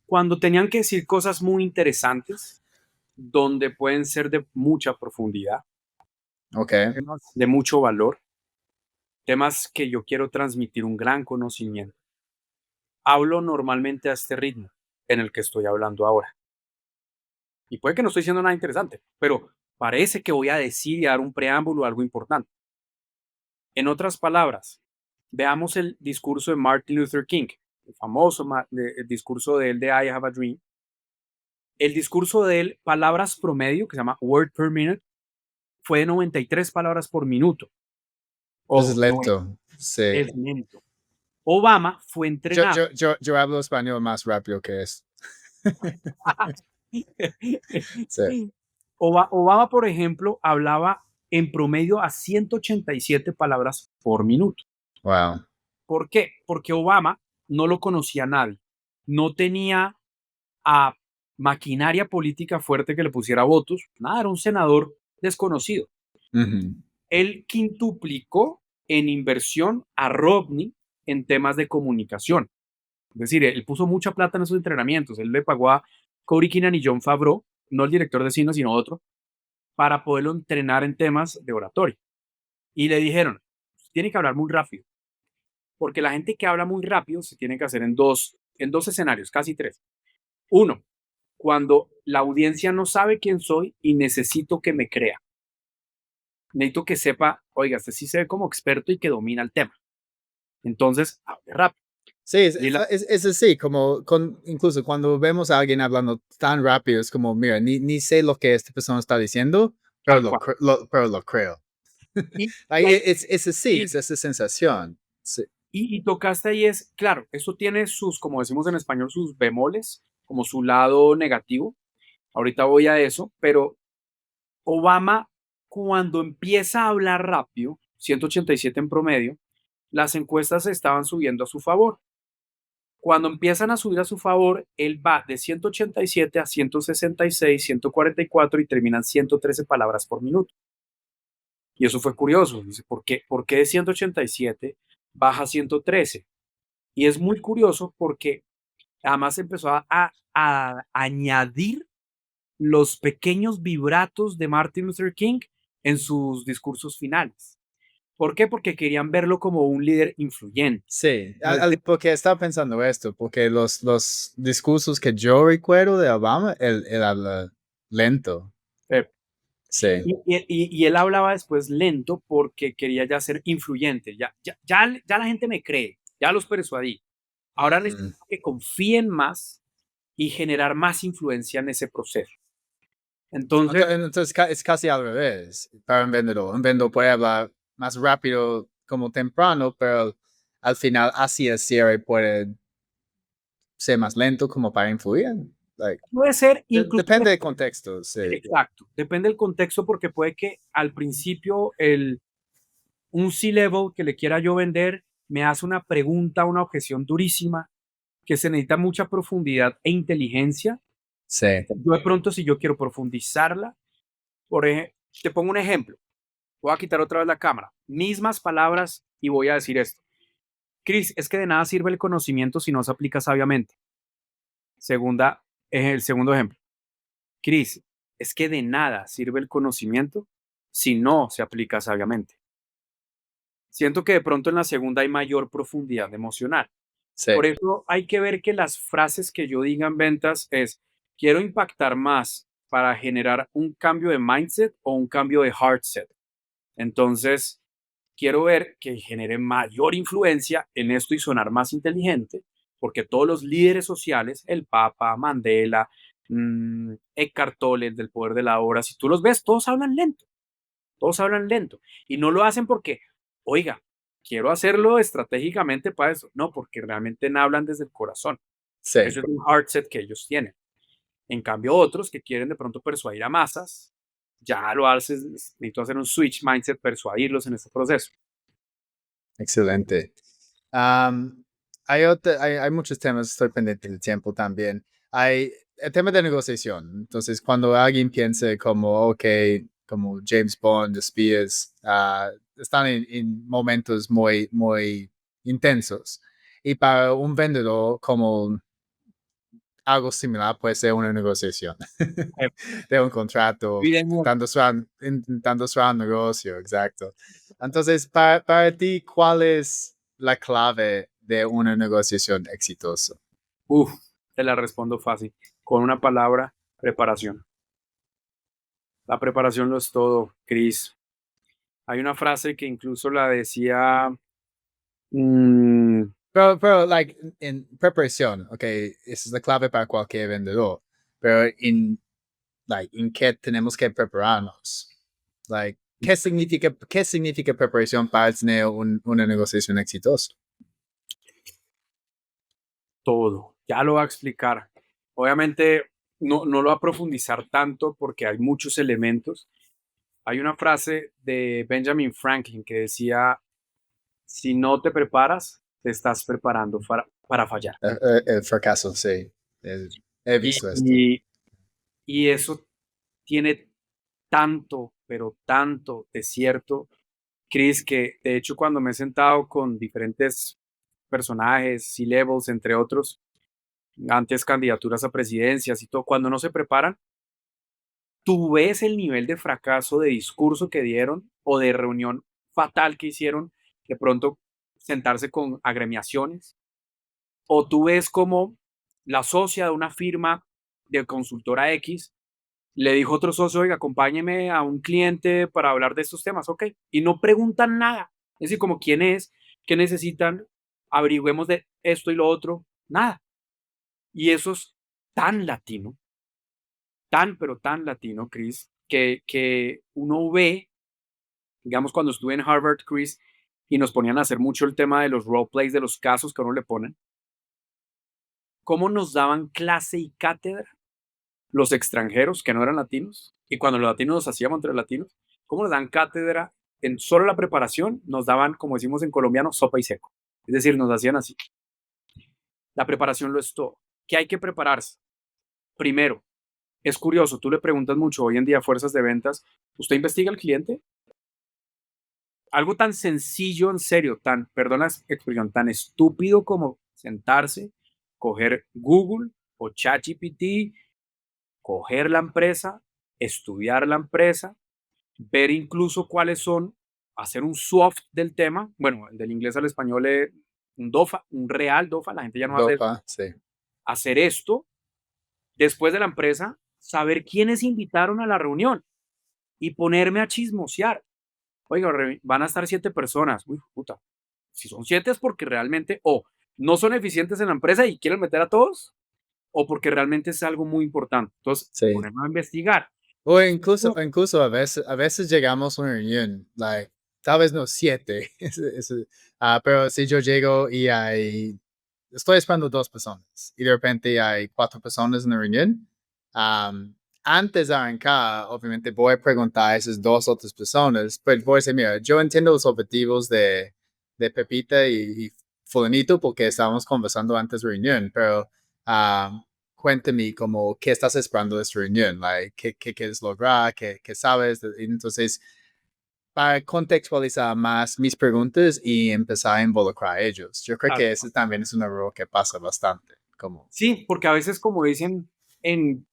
Cuando tenían que decir cosas muy interesantes, donde pueden ser de mucha profundidad, Ok. temas de mucho valor, temas que yo quiero transmitir un gran conocimiento. Hablo normalmente a este ritmo en el que estoy hablando ahora. Y puede que no estoy diciendo nada interesante, pero parece que voy a decir y dar un preámbulo, algo importante. En otras palabras, veamos el discurso de Martin Luther King, el famoso el discurso de él de I Have a Dream. El discurso de él, palabras promedio, que se llama word per minute, fue de 93 palabras por minuto. Eso es Ojo, lento. Sí. es lento. Obama fue entrenado. Yo hablo español más rápido que eso. Sí. Obama, por ejemplo, hablaba en promedio a 187 palabras por minuto. Wow. ¿Por qué? Porque Obama no lo conocía nadie. No tenía a maquinaria política fuerte que le pusiera votos. Nada, era un senador desconocido. Uh-huh. Él quintuplicó en inversión a Romney en temas de comunicación. Es decir, él puso mucha plata en esos entrenamientos. Él le pagó a Corey Kinnan y John Favreau no el director de cine, sino otro, para poderlo entrenar en temas de oratoria. Y le dijeron, tiene que hablar muy rápido, porque la gente que habla muy rápido se tiene que hacer en dos escenarios, casi tres. Uno, cuando la audiencia no sabe quién soy y necesito que me crea. Necesito que sepa, oiga, este sí se ve como experto y que domina el tema. Entonces, hable rápido. Sí, Y la- es así, como incluso cuando vemos a alguien hablando tan rápido, es como, mira, ni sé lo que esta persona está diciendo, pero Tal cual. pero lo creo. Y, Like, y ahí- es así, y- es esa sensación. Sí, y tocaste ahí es, claro, eso tiene sus, como decimos en español, sus bemoles, como su lado negativo. Ahorita voy a eso, pero Obama, cuando empieza a hablar rápido, 187 en promedio, las encuestas estaban subiendo a su favor. Cuando empiezan a subir a su favor, él va de 187 a 166, 144 y terminan 113 palabras por minuto. Y eso fue curioso. Dice, por qué de 187 baja a 113? Y es muy curioso porque además empezó a añadir los pequeños vibratos de Martin Luther King en sus discursos finales. ¿Por qué? Porque querían verlo como un líder influyente. sí. Entonces, Porque estaba pensando esto, porque los discursos que yo recuerdo de Obama, él habla lento. eh, Sí. y él hablaba después lento porque quería ya ser influyente. Ya la gente me cree, ya los persuadí. Ahora Mm. necesito que confíen más y generar más influencia en ese proceso. Entonces, Entonces es casi al revés para un vendedor. Un vendedor puede hablar más rápido como temprano, pero al final hacia el cierre puede ser más lento como para influir. Like, puede ser incluso, depende del contexto, sí. exacto, depende del contexto porque puede que al principio un C-level que le quiera yo vender me hace una pregunta, una objeción durísima que se necesita mucha profundidad e inteligencia. Sí. Yo de pronto si yo quiero profundizarla, te pongo un ejemplo. Voy a quitar otra vez la cámara. Mismas palabras y voy a decir esto. Chris, es que de nada sirve el conocimiento si no se aplica sabiamente. El segundo ejemplo. Chris, es que de nada sirve el conocimiento si no se aplica sabiamente. Siento que de pronto en la segunda hay mayor profundidad emocional. Sí. Por eso hay que ver que las frases que yo diga en ventas es, quiero impactar más para generar un cambio de mindset o un cambio de heart set. Entonces, quiero ver que genere mayor influencia en esto y sonar más inteligente, porque todos los líderes sociales, el Papa, Mandela, Eckhart Tolle, el del poder de la hora, si tú los ves, todos hablan lento y no lo hacen porque, oiga, quiero hacerlo estratégicamente para eso, no, porque realmente no hablan desde el corazón. Sí. Eso es un hard set que ellos tienen. En cambio, otros que quieren de pronto persuadir a masas, ya lo haces, necesito hacer un switch mindset, persuadirlos en este proceso. Excelente. Hay muchos temas, estoy pendiente del tiempo también. Hay el tema de negociación. Entonces, cuando alguien piense como, ok, como James Bond, espías, están en momentos muy, muy intensos. Y para un vendedor, como algo similar puede ser una negociación de un contrato, intentando cerrar un negocio, exacto. Entonces, para ti, ¿cuál es la clave de una negociación exitosa? Uf, te la respondo fácil. Con una palabra, preparación. La preparación lo es todo, Chris. Hay una frase que incluso la decía, mm, Pero, like, en preparación, ok, esa es la clave para cualquier vendedor, pero ¿en qué tenemos que prepararnos? Like, ¿qué significa preparación para tener una negociación exitosa? todo. Ya lo va a explicar. Obviamente no lo va a profundizar tanto porque hay muchos elementos. Hay una frase de Benjamin Franklin que decía, si no te preparas, te estás preparando para fallar. El fracaso, sí. He Y, visto esto. y, y eso tiene tanto, pero tanto de cierto, Chris, que de hecho cuando me he sentado con diferentes personajes, C-levels, entre otros, antes candidaturas a presidencias y todo, cuando no se preparan, tú ves el nivel de fracaso de discurso que dieron o de reunión fatal que hicieron, de pronto sentarse con agremiaciones, o tú ves como la socia de una firma de consultora X le dijo a otro socio, oiga, acompáñeme a un cliente para hablar de estos temas, ok, y no preguntan nada, es decir, como quién es, qué necesitan, averigüemos de esto y lo otro, nada. Y eso es tan latino, tan, pero tan latino, Chris, que uno ve, digamos, cuando estuve en Harvard, Chris, y nos ponían a hacer mucho el tema de los role plays, de los casos que a uno le ponen, cómo nos daban clase y cátedra los extranjeros que no eran latinos, y cuando los latinos nos hacíamos entre latinos, cómo nos dan cátedra en solo la preparación, nos daban, como decimos en colombiano, sopa y seco. Es decir, nos hacían así. La preparación lo es todo. ¿Qué hay que prepararse? Primero, es curioso, tú le preguntas mucho hoy en día a fuerzas de ventas, ¿usted investiga al cliente? Algo tan sencillo, en serio, tan, perdona la expresión, tan estúpido como sentarse, coger Google o ChatGPT, coger la empresa, estudiar la empresa, ver incluso cuáles son, hacer un SWOT del tema, bueno, del inglés al español es un DOFA, un real DOFA, la gente ya no hace eso, Dopa, sí. hacer esto, después de la empresa, saber quiénes invitaron a la reunión y ponerme a chismosear. Oiga, van a estar 7 personas. Uy, puta. Si son 7 es porque realmente o no son eficientes en la empresa y quieren meter a todos, o porque realmente es algo muy importante. Entonces, Sí. ponerme a investigar. O incluso a veces llegamos a una reunión, like, tal vez no 7, pero si yo llego y estoy esperando 2 personas y de repente hay 4 personas en la reunión, antes de arrancar, obviamente voy a preguntar a esas 2 otras personas, pero voy a decir, mira, yo entiendo los objetivos de Pepita y fulanito porque estábamos conversando antes de reunión, pero cuéntame como qué estás esperando de esta reunión, like, qué quieres lograr, qué sabes. Entonces, para contextualizar más mis preguntas y empezar a involucrar a ellos. Yo creo Claro. que ese también es un error que pasa bastante. Como, Sí, porque a veces, como dicen en,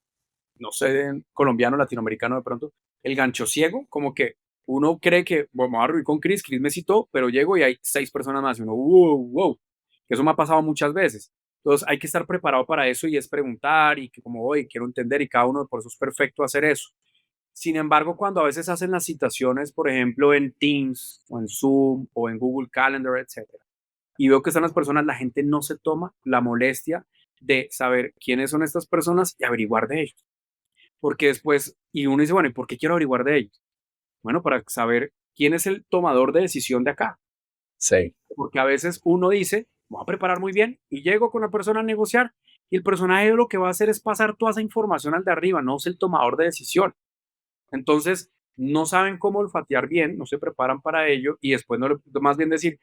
no sé, en colombiano, latinoamericano de pronto, el gancho ciego, como que uno cree que, bueno, vamos a reunir con Chris me citó, pero llego y hay 6 personas más y uno, wow, wow, que eso me ha pasado muchas veces. Entonces hay que estar preparado para eso y es preguntar y que como hoy quiero entender y cada uno por eso es perfecto hacer eso. Sin embargo, cuando a veces hacen las citaciones, por ejemplo, en Teams o en Zoom o en Google Calendar, etcétera, y veo que están las personas, la gente no se toma la molestia de saber quiénes son estas personas y averiguar de ellos. Porque después, y uno dice, bueno, ¿y por qué quiero averiguar de ellos? Bueno, para saber quién es el tomador de decisión de acá. sí, Porque a veces uno dice, voy a preparar muy bien y llego con la persona a negociar y el personaje lo que va a hacer es pasar toda esa información al de arriba, no es el tomador de decisión. Entonces, no saben cómo olfatear bien, no se preparan para ello y después no le, más bien decir,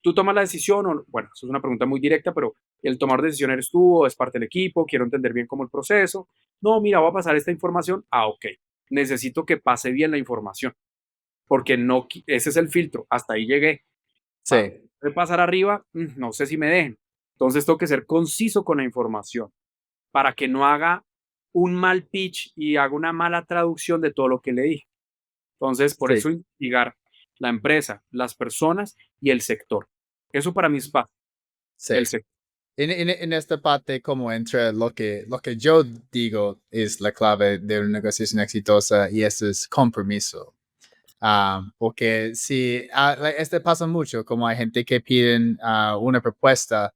tú tomas la decisión o, bueno, eso es una pregunta muy directa, pero el tomar decisión eres tú o es parte del equipo, quiero entender bien cómo el proceso. No, mira, voy a pasar esta información. Ah, ok. Necesito que pase bien la información, porque no, ese es el filtro. Hasta ahí llegué. Para sí, pasar arriba, no sé si me dejen. Entonces tengo que ser conciso con la información para que no haga un mal pitch y haga una mala traducción de todo lo que le dije. Entonces, por sí, eso investigar la empresa, las personas y el sector. Eso para mí es el sí. sector. En esta parte, como entre lo que yo digo es la clave de una negociación exitosa y eso es compromiso. Porque si este pasa mucho, como hay gente que piden una propuesta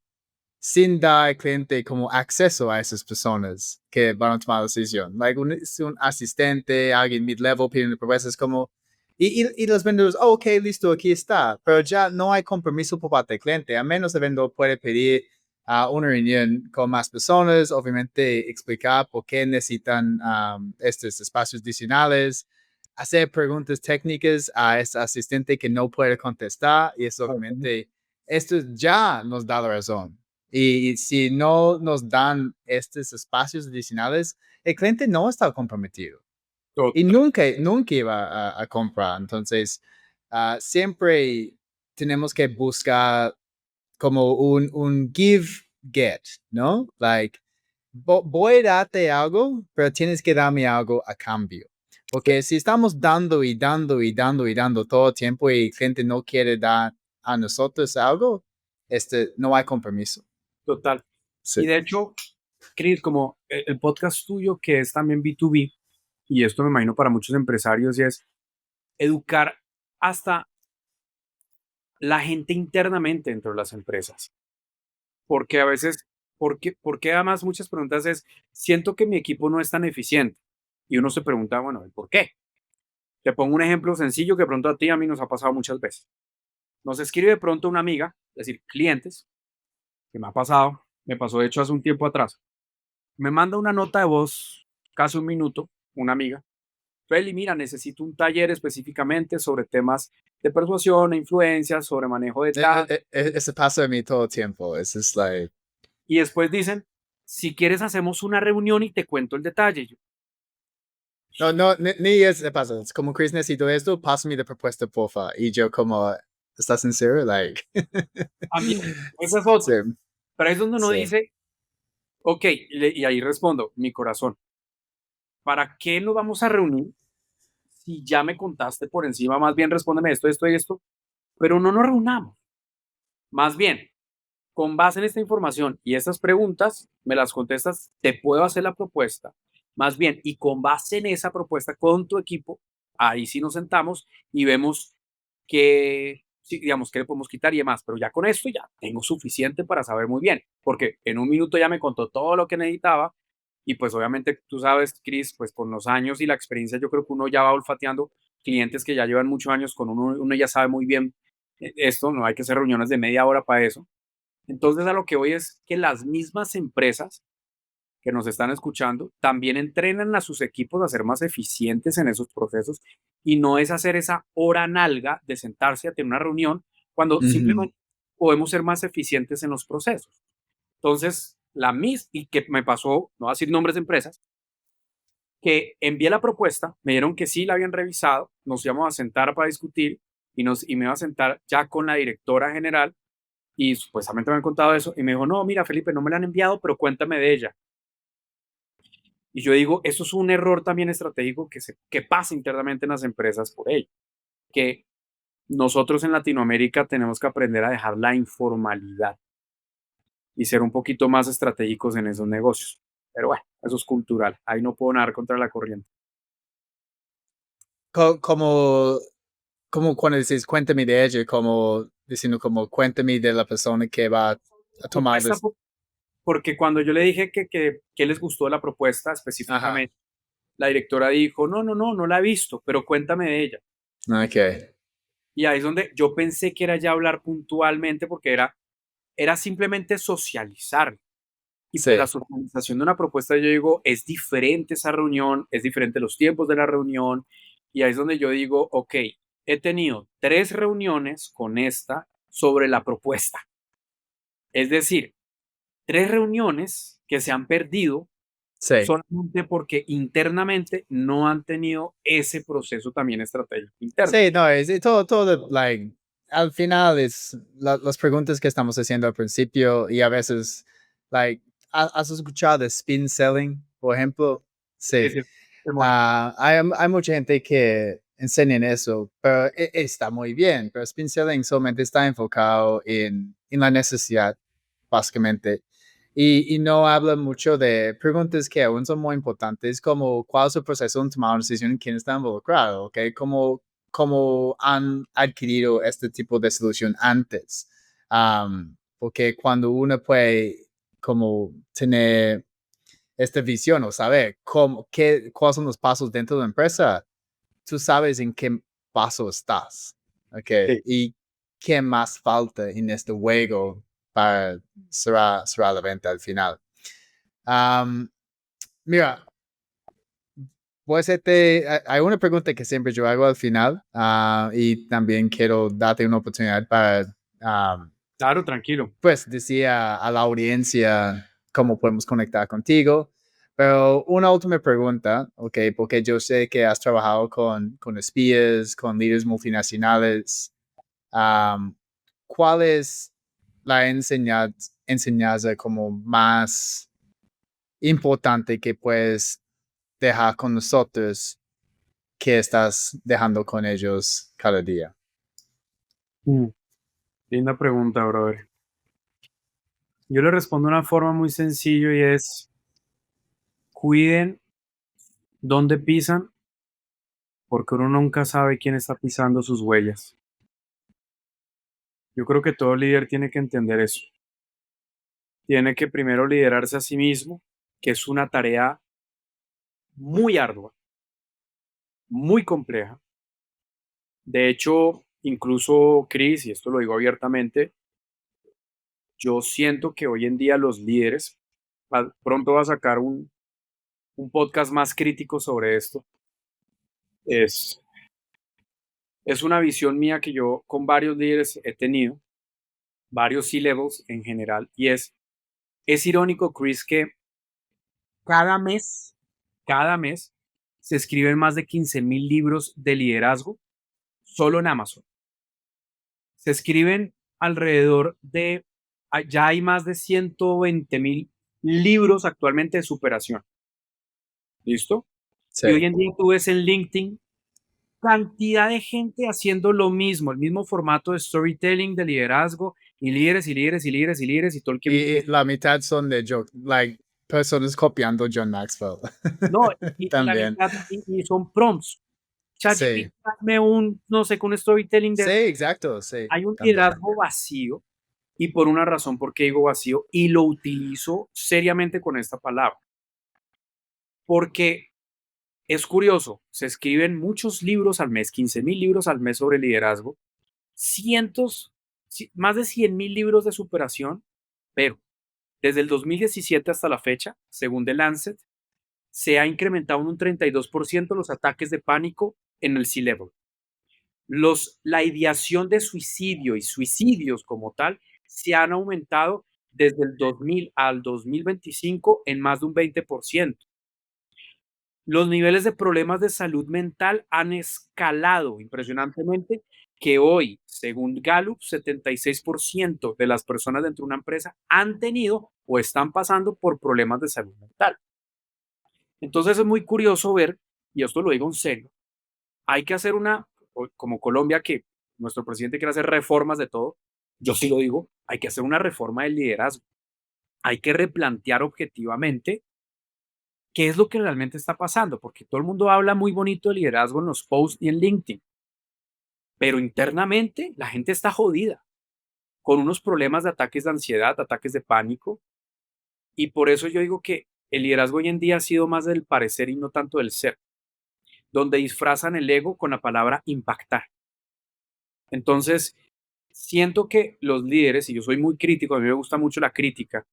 sin dar al cliente como acceso a esas personas que van a tomar la decisión. Like si un asistente, alguien mid-level pidiendo propuestas como... Y los vendedores, oh, ok, listo, aquí está. Pero ya no hay compromiso por parte del cliente. A menos el vendedor puede pedir una reunión con más personas, obviamente explicar por qué necesitan estos espacios adicionales, hacer preguntas técnicas a ese asistente que no puede contestar y eso obviamente, esto ya nos da la razón. Y si no nos dan estos espacios adicionales, el cliente no está comprometido y Total. nunca iba a comprar. Entonces, siempre tenemos que buscar como un give, get, ¿no? Like, voy a darte algo, pero tienes que darme algo a cambio. Porque si estamos dando y dando y dando y dando todo el tiempo y gente no quiere dar a nosotros algo, no hay compromiso. Total. Sí. Y de hecho, Chris, como el podcast tuyo, que es también B2B, y esto me imagino para muchos empresarios, y es educar hasta la gente internamente dentro de las empresas. Porque a veces, porque además muchas preguntas es, siento que mi equipo no es tan eficiente. Y uno se pregunta, bueno, ¿por qué? Te pongo un ejemplo sencillo que de pronto a ti y a mí nos ha pasado muchas veces. Nos escribe de pronto una amiga, es decir, clientes, que me ha pasado, me pasó de hecho hace un tiempo atrás. Me manda una nota de voz, casi un minuto, una amiga. Feli, mira, necesito un taller específicamente sobre temas de persuasión e influencia, sobre manejo de datos. Eso pasa a mí todo el tiempo. Es just like, Y después dicen, si quieres hacemos una reunión y te cuento el detalle. Y yo, no, ni eso pasa. Es como, Chris, necesito esto, pásame de propuesta, porfa. Y yo como, ¿estás sincero? Like, también, esa es otra. sí, Pero ahí es donde uno sí. dice, ok, y ahí respondo, mi corazón, ¿para qué nos vamos a reunir si ya me contaste por encima? Más bien respóndeme esto, esto y esto, pero no nos reunamos. Más bien, con base en esta información y estas preguntas, me las contestas, te puedo hacer la propuesta. Más bien, y con base en esa propuesta con tu equipo, ahí sí nos sentamos y vemos que, sí, digamos, que le podemos quitar y demás. Pero ya con esto ya tengo suficiente para saber muy bien, porque en un minuto ya me contó todo lo que necesitaba. Y pues obviamente tú sabes, Chris, pues con los años y la experiencia, yo creo que uno ya va olfateando clientes que ya llevan muchos años con uno, uno ya sabe muy bien esto, no hay que hacer reuniones de media hora para eso. Entonces a lo que voy es que las mismas empresas que nos están escuchando también entrenan a sus equipos a ser más eficientes en esos procesos y no es hacer esa hora nalga de sentarse a tener una reunión cuando Ujú. simplemente podemos ser más eficientes en los procesos. Entonces, la misma, y que me pasó, no voy a decir nombres de empresas, que envié la propuesta, me dieron que sí la habían revisado, nos íbamos a sentar para discutir y me iba a sentar ya con la directora general y supuestamente me han contado eso y me dijo, no, mira, Felipe, no me la han enviado, pero cuéntame de ella. Y yo digo, eso es un error también estratégico que pasa internamente en las empresas por ello, que nosotros en Latinoamérica tenemos que aprender a dejar la informalidad y ser un poquito más estratégicos en esos negocios. Pero bueno, eso es cultural, ahí no puedo nadar contra la corriente. Como, como cuando dices, cuéntame de ella, como diciendo, como, cuéntame de la persona que va a tomar Propuesta, this. porque cuando yo le dije que les gustó la propuesta Ajá. específicamente, la directora dijo, no, no, no, no la he visto, pero cuéntame de ella. Okay. Y ahí es donde yo pensé que era ya hablar puntualmente porque era simplemente socializar. Y pues la Sí. socialización de una propuesta, yo digo, es diferente esa reunión, es diferente los tiempos de la reunión. Y ahí es donde yo digo, ok, he tenido 3 reuniones con esta sobre la propuesta. Es decir, 3 reuniones que se han perdido Sí. solamente porque internamente no han tenido ese proceso también estratégico interno. Sí, no, es todo, like, al final es las preguntas que estamos haciendo al principio y a veces, like, ¿has escuchado de spin selling, por ejemplo? Sí, Sí. sí, es bueno. Hay mucha gente que enseña eso, pero está muy bien, pero spin selling solamente está enfocado en la necesidad, básicamente. Y no habla mucho de preguntas que aún son muy importantes, como cuál es el proceso de tomar una decisión y quién está involucrado, ¿ok? Cómo han adquirido este tipo de solución antes. Porque cuando uno puede como tener esta visión o saber cuáles son los pasos dentro de la empresa, tú sabes en qué paso estás, ¿ok? Sí. Y qué más falta en este juego para cerrar la venta al final. Um, Mira, pues hay una pregunta que siempre yo hago al final y también quiero darte una oportunidad para, Claro, tranquilo. pues, decir a la audiencia cómo podemos conectar contigo. Pero una última pregunta, ¿ok? Porque yo sé que has trabajado con espías, con líderes multinacionales. Um, ¿Cuál es la enseñanza como más importante que puedes dejar con nosotros que estás dejando con ellos cada día? Linda pregunta, brother. Yo le respondo de una forma muy sencilla y es: cuiden dónde pisan, porque uno nunca sabe quién está pisando sus huellas. Yo creo que todo líder tiene que entender eso. Tiene que primero liderarse a sí mismo, que es una tarea muy ardua, muy compleja. De hecho, incluso Chris, y esto lo digo abiertamente, yo siento que hoy en día los líderes, pronto va a sacar un podcast más crítico sobre esto. Es, es una visión mía que yo con varios líderes he tenido, varios C-levels en general, y es irónico, Chris, que cada mes, cada mes, se escriben más de 15,000 libros de liderazgo solo en Amazon. Se escriben alrededor de, ya hay más de 120,000 libros actualmente de superación. ¿Listo? Sí. Y hoy en día tú ves en LinkedIn cantidad de gente haciendo lo mismo, el mismo formato de storytelling, de liderazgo, y líderes y líderes y líderes y líderes y todo el que... Y la mitad son de personas copiando John Maxwell. No, y la También. mitad, y son prompts. Sí. ChatGPT, hazme un, no sé, con un storytelling Sí, de... exacto, sí. Hay un También. liderazgo vacío, y por una razón, ¿por qué digo vacío? Y lo utilizo seriamente con esta palabra. Porque es curioso, se escriben muchos libros al mes, 15,000 libros al mes sobre liderazgo, más de 100,000 libros de superación, pero desde el 2017 hasta la fecha, según The Lancet, se ha incrementado en un 32% los ataques de pánico en el C-Level. La ideación de suicidio y suicidios como tal se han aumentado desde el 2000 al 2025 en más de un 20%. Los niveles de problemas de salud mental han escalado impresionantemente, que hoy, según Gallup, 76% de las personas dentro de una empresa han tenido o están pasando por problemas de salud mental. Entonces es muy curioso ver, y esto lo digo en serio, hay que hacer como Colombia, que nuestro presidente quiere hacer reformas de todo, yo sí lo digo, hay que hacer una reforma del liderazgo. Hay que replantear objetivamente qué es lo que realmente está pasando, porque todo el mundo habla muy bonito de liderazgo en los posts y en LinkedIn, pero internamente la gente está jodida, con unos problemas de ataques de ansiedad, ataques de pánico, y por eso yo digo que el liderazgo hoy en día ha sido más del parecer y no tanto del ser, donde disfrazan el ego con la palabra impactar. Entonces, siento que los líderes, y yo soy muy crítico, a mí me gusta mucho la crítica,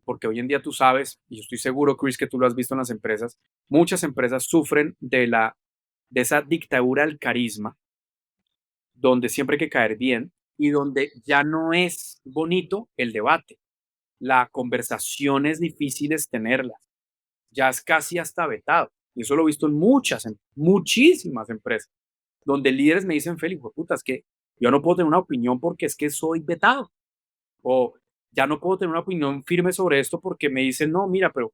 porque hoy en día tú sabes, y yo estoy seguro, Chris, que tú lo has visto en las empresas, muchas empresas sufren de esa dictadura del carisma, donde siempre hay que caer bien y donde ya no es bonito el debate. La conversación es difícil tenerlas, ya es casi hasta vetado. Y eso lo he visto en muchísimas empresas, donde líderes me dicen: Félix, puta, es que yo no puedo tener una opinión porque es que soy vetado. O ya no puedo tener una opinión firme sobre esto porque me dicen: no, mira, pero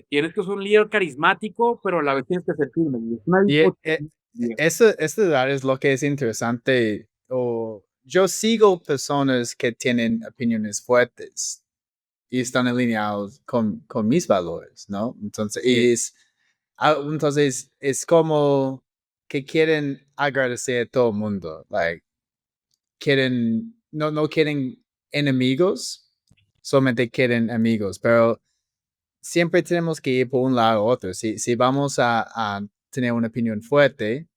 tienes que ser un líder carismático, pero a la vez tienes que ser firme. Y es una Y dicotomía. eso es lo que es interesante. Yo sigo personas que tienen opiniones fuertes y están alineados con mis valores, ¿no? Sí. Entonces es como que quieren agradecer a todo el mundo. No quieren enemigos, solamente quieren amigos, pero siempre tenemos que ir por un lado u otro. Si vamos a tener una opinión fuerte,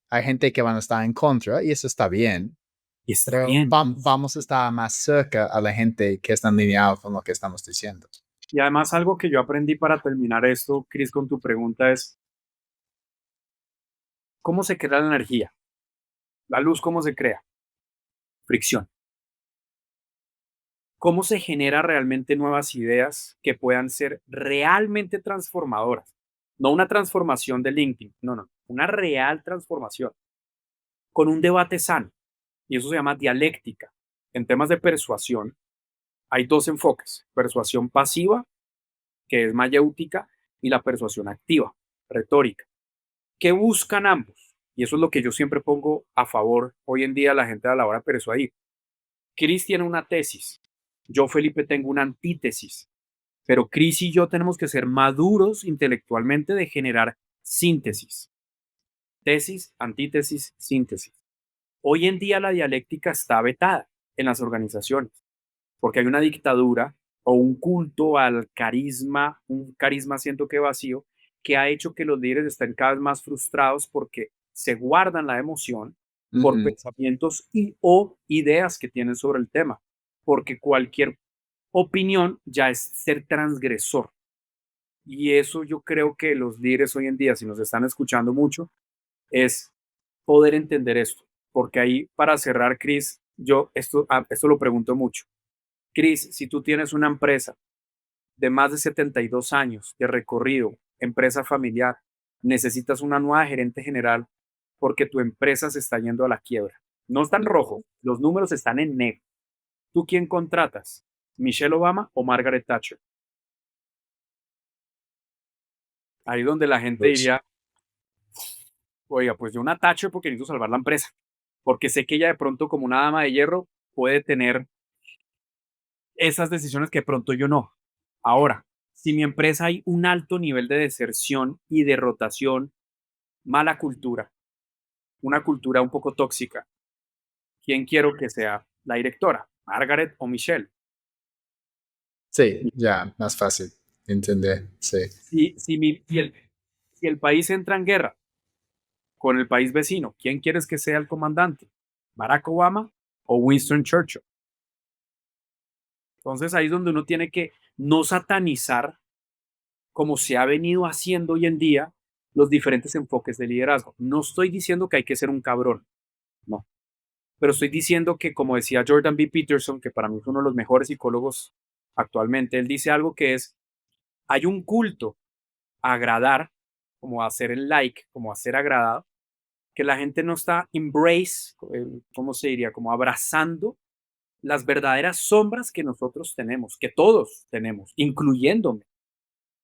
hay gente que van a estar en contra y eso está bien. Y está Pero bien. vamos a estar más cerca a la gente que está alineada con lo que estamos diciendo. Y además algo que yo aprendí para terminar esto, Chris, con tu pregunta es: ¿cómo se crea la energía? La luz, ¿cómo se crea? Fricción. ¿Cómo se genera realmente nuevas ideas que puedan ser realmente transformadoras? No una transformación de LinkedIn, no, una real transformación con un debate sano. Y eso se llama dialéctica. En temas de persuasión hay dos enfoques: persuasión pasiva que es mayéutica, y la persuasión activa, retórica. ¿Qué buscan ambos? Y eso es lo que yo siempre pongo a favor hoy en día a la gente a la hora de persuadir. Chris tiene una tesis, yo, Felipe, tengo una antítesis, pero Chris y yo tenemos que ser maduros intelectualmente de generar síntesis. Tesis, antítesis, síntesis. Hoy en día la dialéctica está vetada en las organizaciones porque hay una dictadura o un culto al carisma, un carisma siento que vacío, que ha hecho que los líderes estén cada vez más frustrados porque se guardan la emoción por pensamientos y o ideas que tienen sobre el tema, porque cualquier opinión ya es ser transgresor. Y eso yo creo que los líderes hoy en día, si nos están escuchando mucho, es poder entender esto. Porque ahí, para cerrar, Chris, yo esto lo pregunto mucho. Chris, si tú tienes una empresa de más de 72 años de recorrido, empresa familiar, necesitas una nueva gerente general porque tu empresa se está yendo a la quiebra. No está en rojo, los números están en negro. ¿Tú quién contratas? ¿Michelle Obama o Margaret Thatcher? Ahí donde la gente diría, oiga, pues yo una Thatcher porque necesito salvar la empresa, porque sé que ella de pronto como una dama de hierro puede tener esas decisiones que de pronto yo no. Ahora, si en mi empresa hay un alto nivel de deserción y de rotación, mala cultura, una cultura un poco tóxica, ¿quién quiero que sea la directora? ¿Margaret o Michelle? Sí, ya, más fácil entender, sí. Si el país entra en guerra con el país vecino, ¿quién quieres que sea el comandante? ¿Barack Obama o Winston Churchill? Entonces ahí es donde uno tiene que no satanizar, como se ha venido haciendo hoy en día, los diferentes enfoques de liderazgo. No estoy diciendo que hay que ser un cabrón, no. Pero estoy diciendo que, como decía Jordan B. Peterson, que para mí es uno de los mejores psicólogos actualmente, él dice algo que es, hay un culto a agradar, como a hacer el like, como a ser agradado, que la gente no está embrace, ¿cómo se diría? Como abrazando las verdaderas sombras que nosotros tenemos, que todos tenemos, incluyéndome.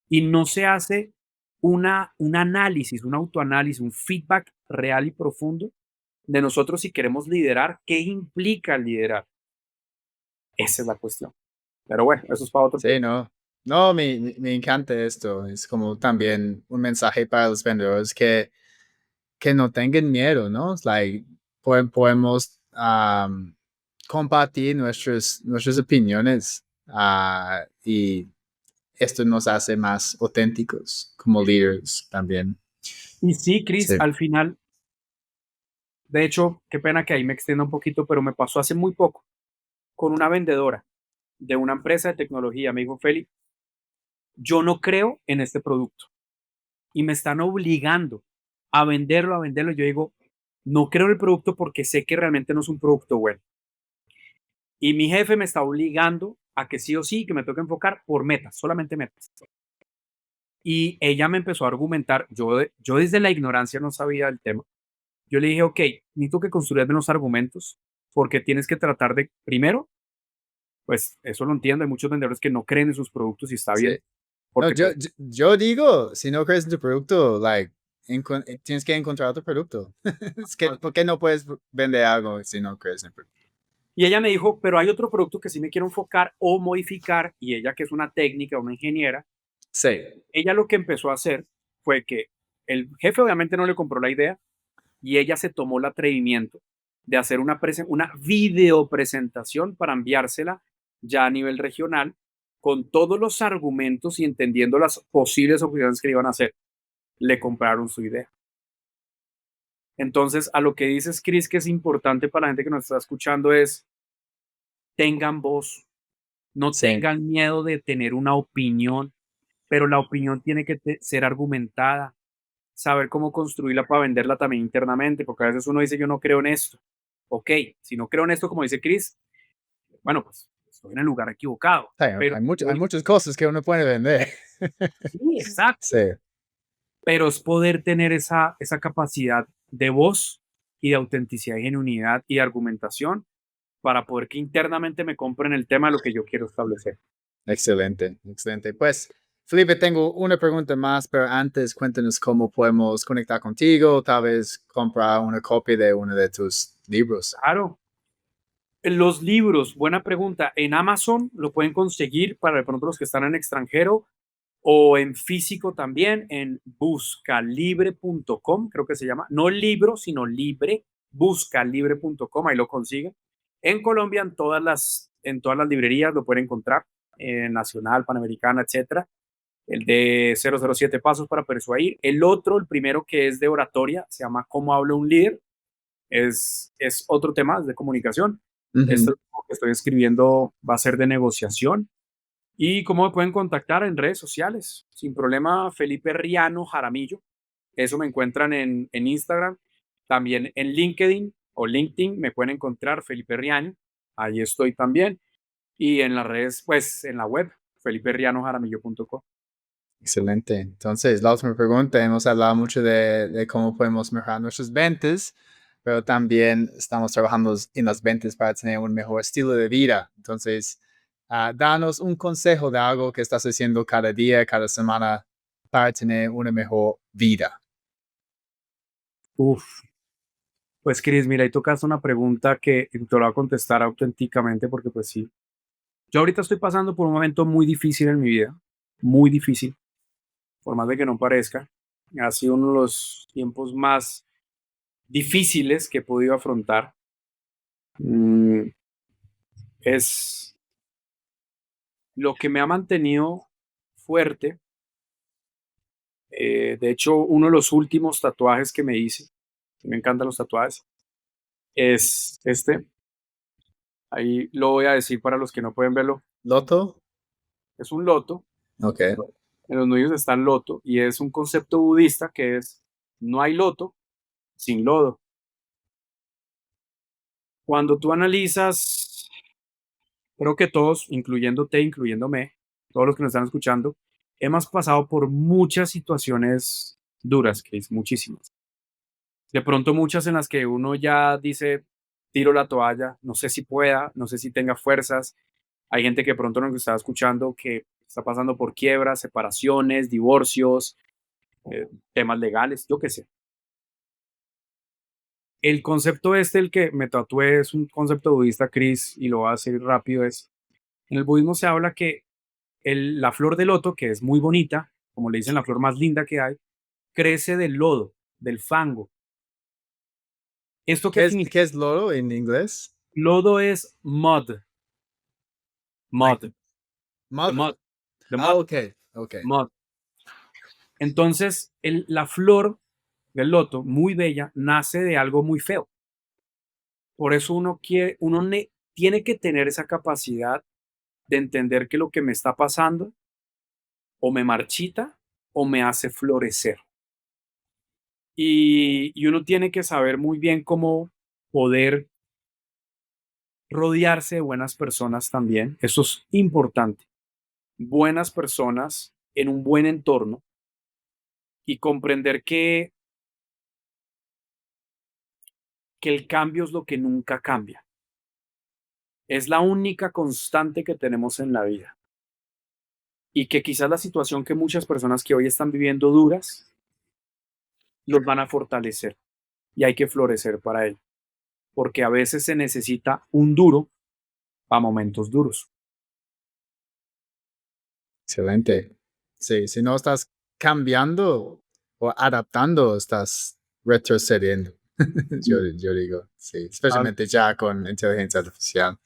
Y no se hace un análisis, un autoanálisis, un feedback real y profundo de nosotros si queremos liderar, qué implica liderar. Esa es la cuestión. Pero bueno, eso es para otro Sí, no. No, me encanta esto. Es como también un mensaje para los vendedores que no tengan miedo, ¿no? Es like, podemos compartir nuestras opiniones y esto nos hace más auténticos como líderes también. Y sí, Chris, Sí. al final, de hecho, qué pena que ahí me extienda un poquito, pero me pasó hace muy poco con una vendedora de una empresa de tecnología. Me dijo, Feli, yo no creo en este producto y me están obligando a venderlo, a venderlo. Yo digo, no creo en el producto porque sé que realmente no es un producto bueno. Y mi jefe me está obligando a que sí o sí, que me toque enfocar por metas, solamente metas. Y ella me empezó a argumentar, yo desde la ignorancia no sabía el tema. Yo le dije, ok, necesito que construyas los argumentos porque tienes que tratar de, primero, pues eso lo entiendo, hay muchos vendedores que no creen en sus productos y está Sí. bien. No, Porque pues, yo digo, si no crees en tu producto, like, tienes que encontrar otro producto. Es que, ¿por qué no puedes vender algo si no crees en el producto? y ella me dijo, pero hay otro producto que sí me quiero enfocar o modificar, y ella que es una técnica, una ingeniera, Sí, ella lo que empezó a hacer fue que el jefe obviamente no le compró la idea y ella se tomó el atrevimiento de hacer una video presentación para enviársela ya a nivel regional con todos los argumentos y entendiendo las posibles opciones que le iban a hacer. Le compraron su idea. Entonces, a lo que dices, Chris, que es importante para la gente que nos está escuchando es, tengan voz, no sí, tengan miedo de tener una opinión, pero la opinión tiene que ser argumentada, saber cómo construirla para venderla también internamente, porque a veces uno dice, yo no creo en esto. Ok, si no creo en esto, como dice Chris, bueno, pues estoy en el lugar equivocado. sí, Pero hay muchas cosas que uno puede vender. sí, exacto. Sí, Pero es poder tener esa capacidad de voz y de autenticidad y genuinidad y de argumentación para poder que internamente me compren el tema de lo que yo quiero establecer. excelente, excelente. Pues, Felipe, tengo una pregunta más, pero antes cuéntanos cómo podemos conectar contigo, tal vez comprar una copia de uno de tus libros. Claro. Los libros, buena pregunta. En Amazon lo pueden conseguir para de pronto los que están en extranjero o en físico también en buscalibre.com, creo que se llama. No libro, sino libre, buscalibre.com, ahí lo consiguen. En Colombia, en todas las librerías lo pueden encontrar, en Nacional, Panamericana, etcétera. El de 007 Pasos para Persuadir. El otro, el primero que es de oratoria, se llama ¿Cómo habla un líder? Es otro tema, es de comunicación. Este que estoy escribiendo va a ser de negociación. ¿Y cómo me pueden contactar? En redes sociales? Sin problema, Felipe Riano Jaramillo. Eso me encuentran en Instagram. También en LinkedIn o LinkedIn me pueden encontrar Felipe Riano. Ahí estoy también. Y en las redes, pues en la web, feliperianojaramillo.com. Excelente. Entonces, la última pregunta, hemos hablado mucho de cómo podemos mejorar nuestras ventas, pero también estamos trabajando en las ventas para tener un mejor estilo de vida. Entonces, danos un consejo de algo que estás haciendo cada día, cada semana para tener una mejor vida. Uf. Pues Cris, mira, ahí tocas una pregunta que te lo voy a contestar auténticamente porque pues sí. Yo ahorita estoy pasando por un momento muy difícil en mi vida, muy difícil, por más de que no parezca. Ha sido uno de los tiempos más difíciles que he podido afrontar. Es lo que me ha mantenido fuerte. De hecho, uno de los últimos tatuajes que me hice, que me encantan los tatuajes, es este. Ahí lo voy a decir para los que no pueden verlo. ¿Loto? Es un loto. Ok. En los nudillos está el loto y es un concepto budista que es no hay loto sin lodo. Cuando tú analizas, creo que todos, incluyéndote, incluyéndome, todos los que nos están escuchando, hemos pasado por muchas situaciones duras, que es muchísimas. De pronto muchas en las que uno ya dice, tiro la toalla, no sé si pueda, no sé si tenga fuerzas. Hay gente que de pronto nos está escuchando que está pasando por quiebras, separaciones, divorcios, temas legales, yo qué sé. El concepto el que me tatué, es un concepto budista, Chris, y lo voy a decir rápido, es, en el budismo se habla que la flor de loto, que es muy bonita, como le dicen la flor más linda que hay, crece del lodo, del fango. ¿Esto qué significa? ¿Qué es lodo en inglés? Lodo es mud. Mud. Like, The mud. The mud. Ok. Mud. Entonces, la flor del loto, muy bella, nace de algo muy feo. Por eso uno tiene que tener esa capacidad de entender que lo que me está pasando o me marchita o me hace florecer. Y uno tiene que saber muy bien cómo poder rodearse de buenas personas también. Eso es importante. Buenas personas en un buen entorno y comprender que el cambio es lo que nunca cambia. Es la única constante que tenemos en la vida. Y que quizás la situación que muchas personas que hoy están viviendo duras los van a fortalecer y hay que florecer para ello. Porque a veces se necesita un duro para momentos duros. Excelente. Sí, si no estás cambiando o adaptando, estás retrocediendo. yo digo, sí, especialmente ya con inteligencia artificial.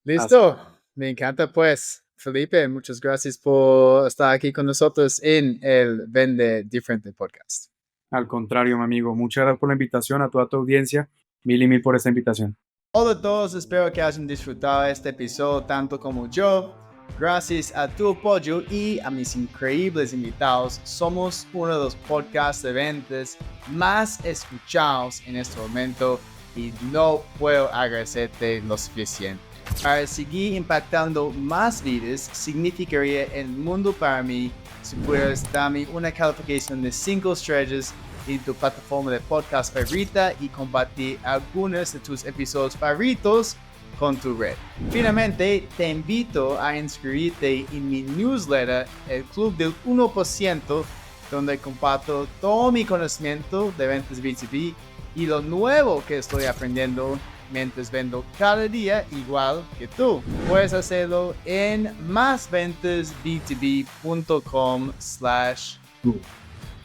Listo, me encanta pues. Felipe, muchas gracias por estar aquí con nosotros en el Vende Diferente Podcast. Al contrario, mi amigo, muchas gracias por la invitación, a toda tu audiencia. Mil y mil por esta invitación. Hola a todos, espero que hayan disfrutado este episodio tanto como yo. Gracias a tu apoyo y a mis increíbles invitados, somos uno de los podcasts de ventas más escuchados en este momento y no puedo agradecerte lo suficiente. Para seguir impactando más vidas, significaría el mundo para mí si pudieras darme una calificación de 5 estrellas en tu plataforma de podcast favorita y compartir algunos de tus episodios favoritos con tu red. Finalmente, te invito a inscribirte en mi newsletter, el Club del 1%, donde comparto todo mi conocimiento de ventas B2B y lo nuevo que estoy aprendiendo mientras vendo cada día igual que tú. Puedes hacerlo en másventasb2b.com/club.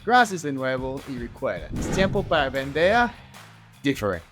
Gracias de nuevo y recuerda, es tiempo para vender diferente.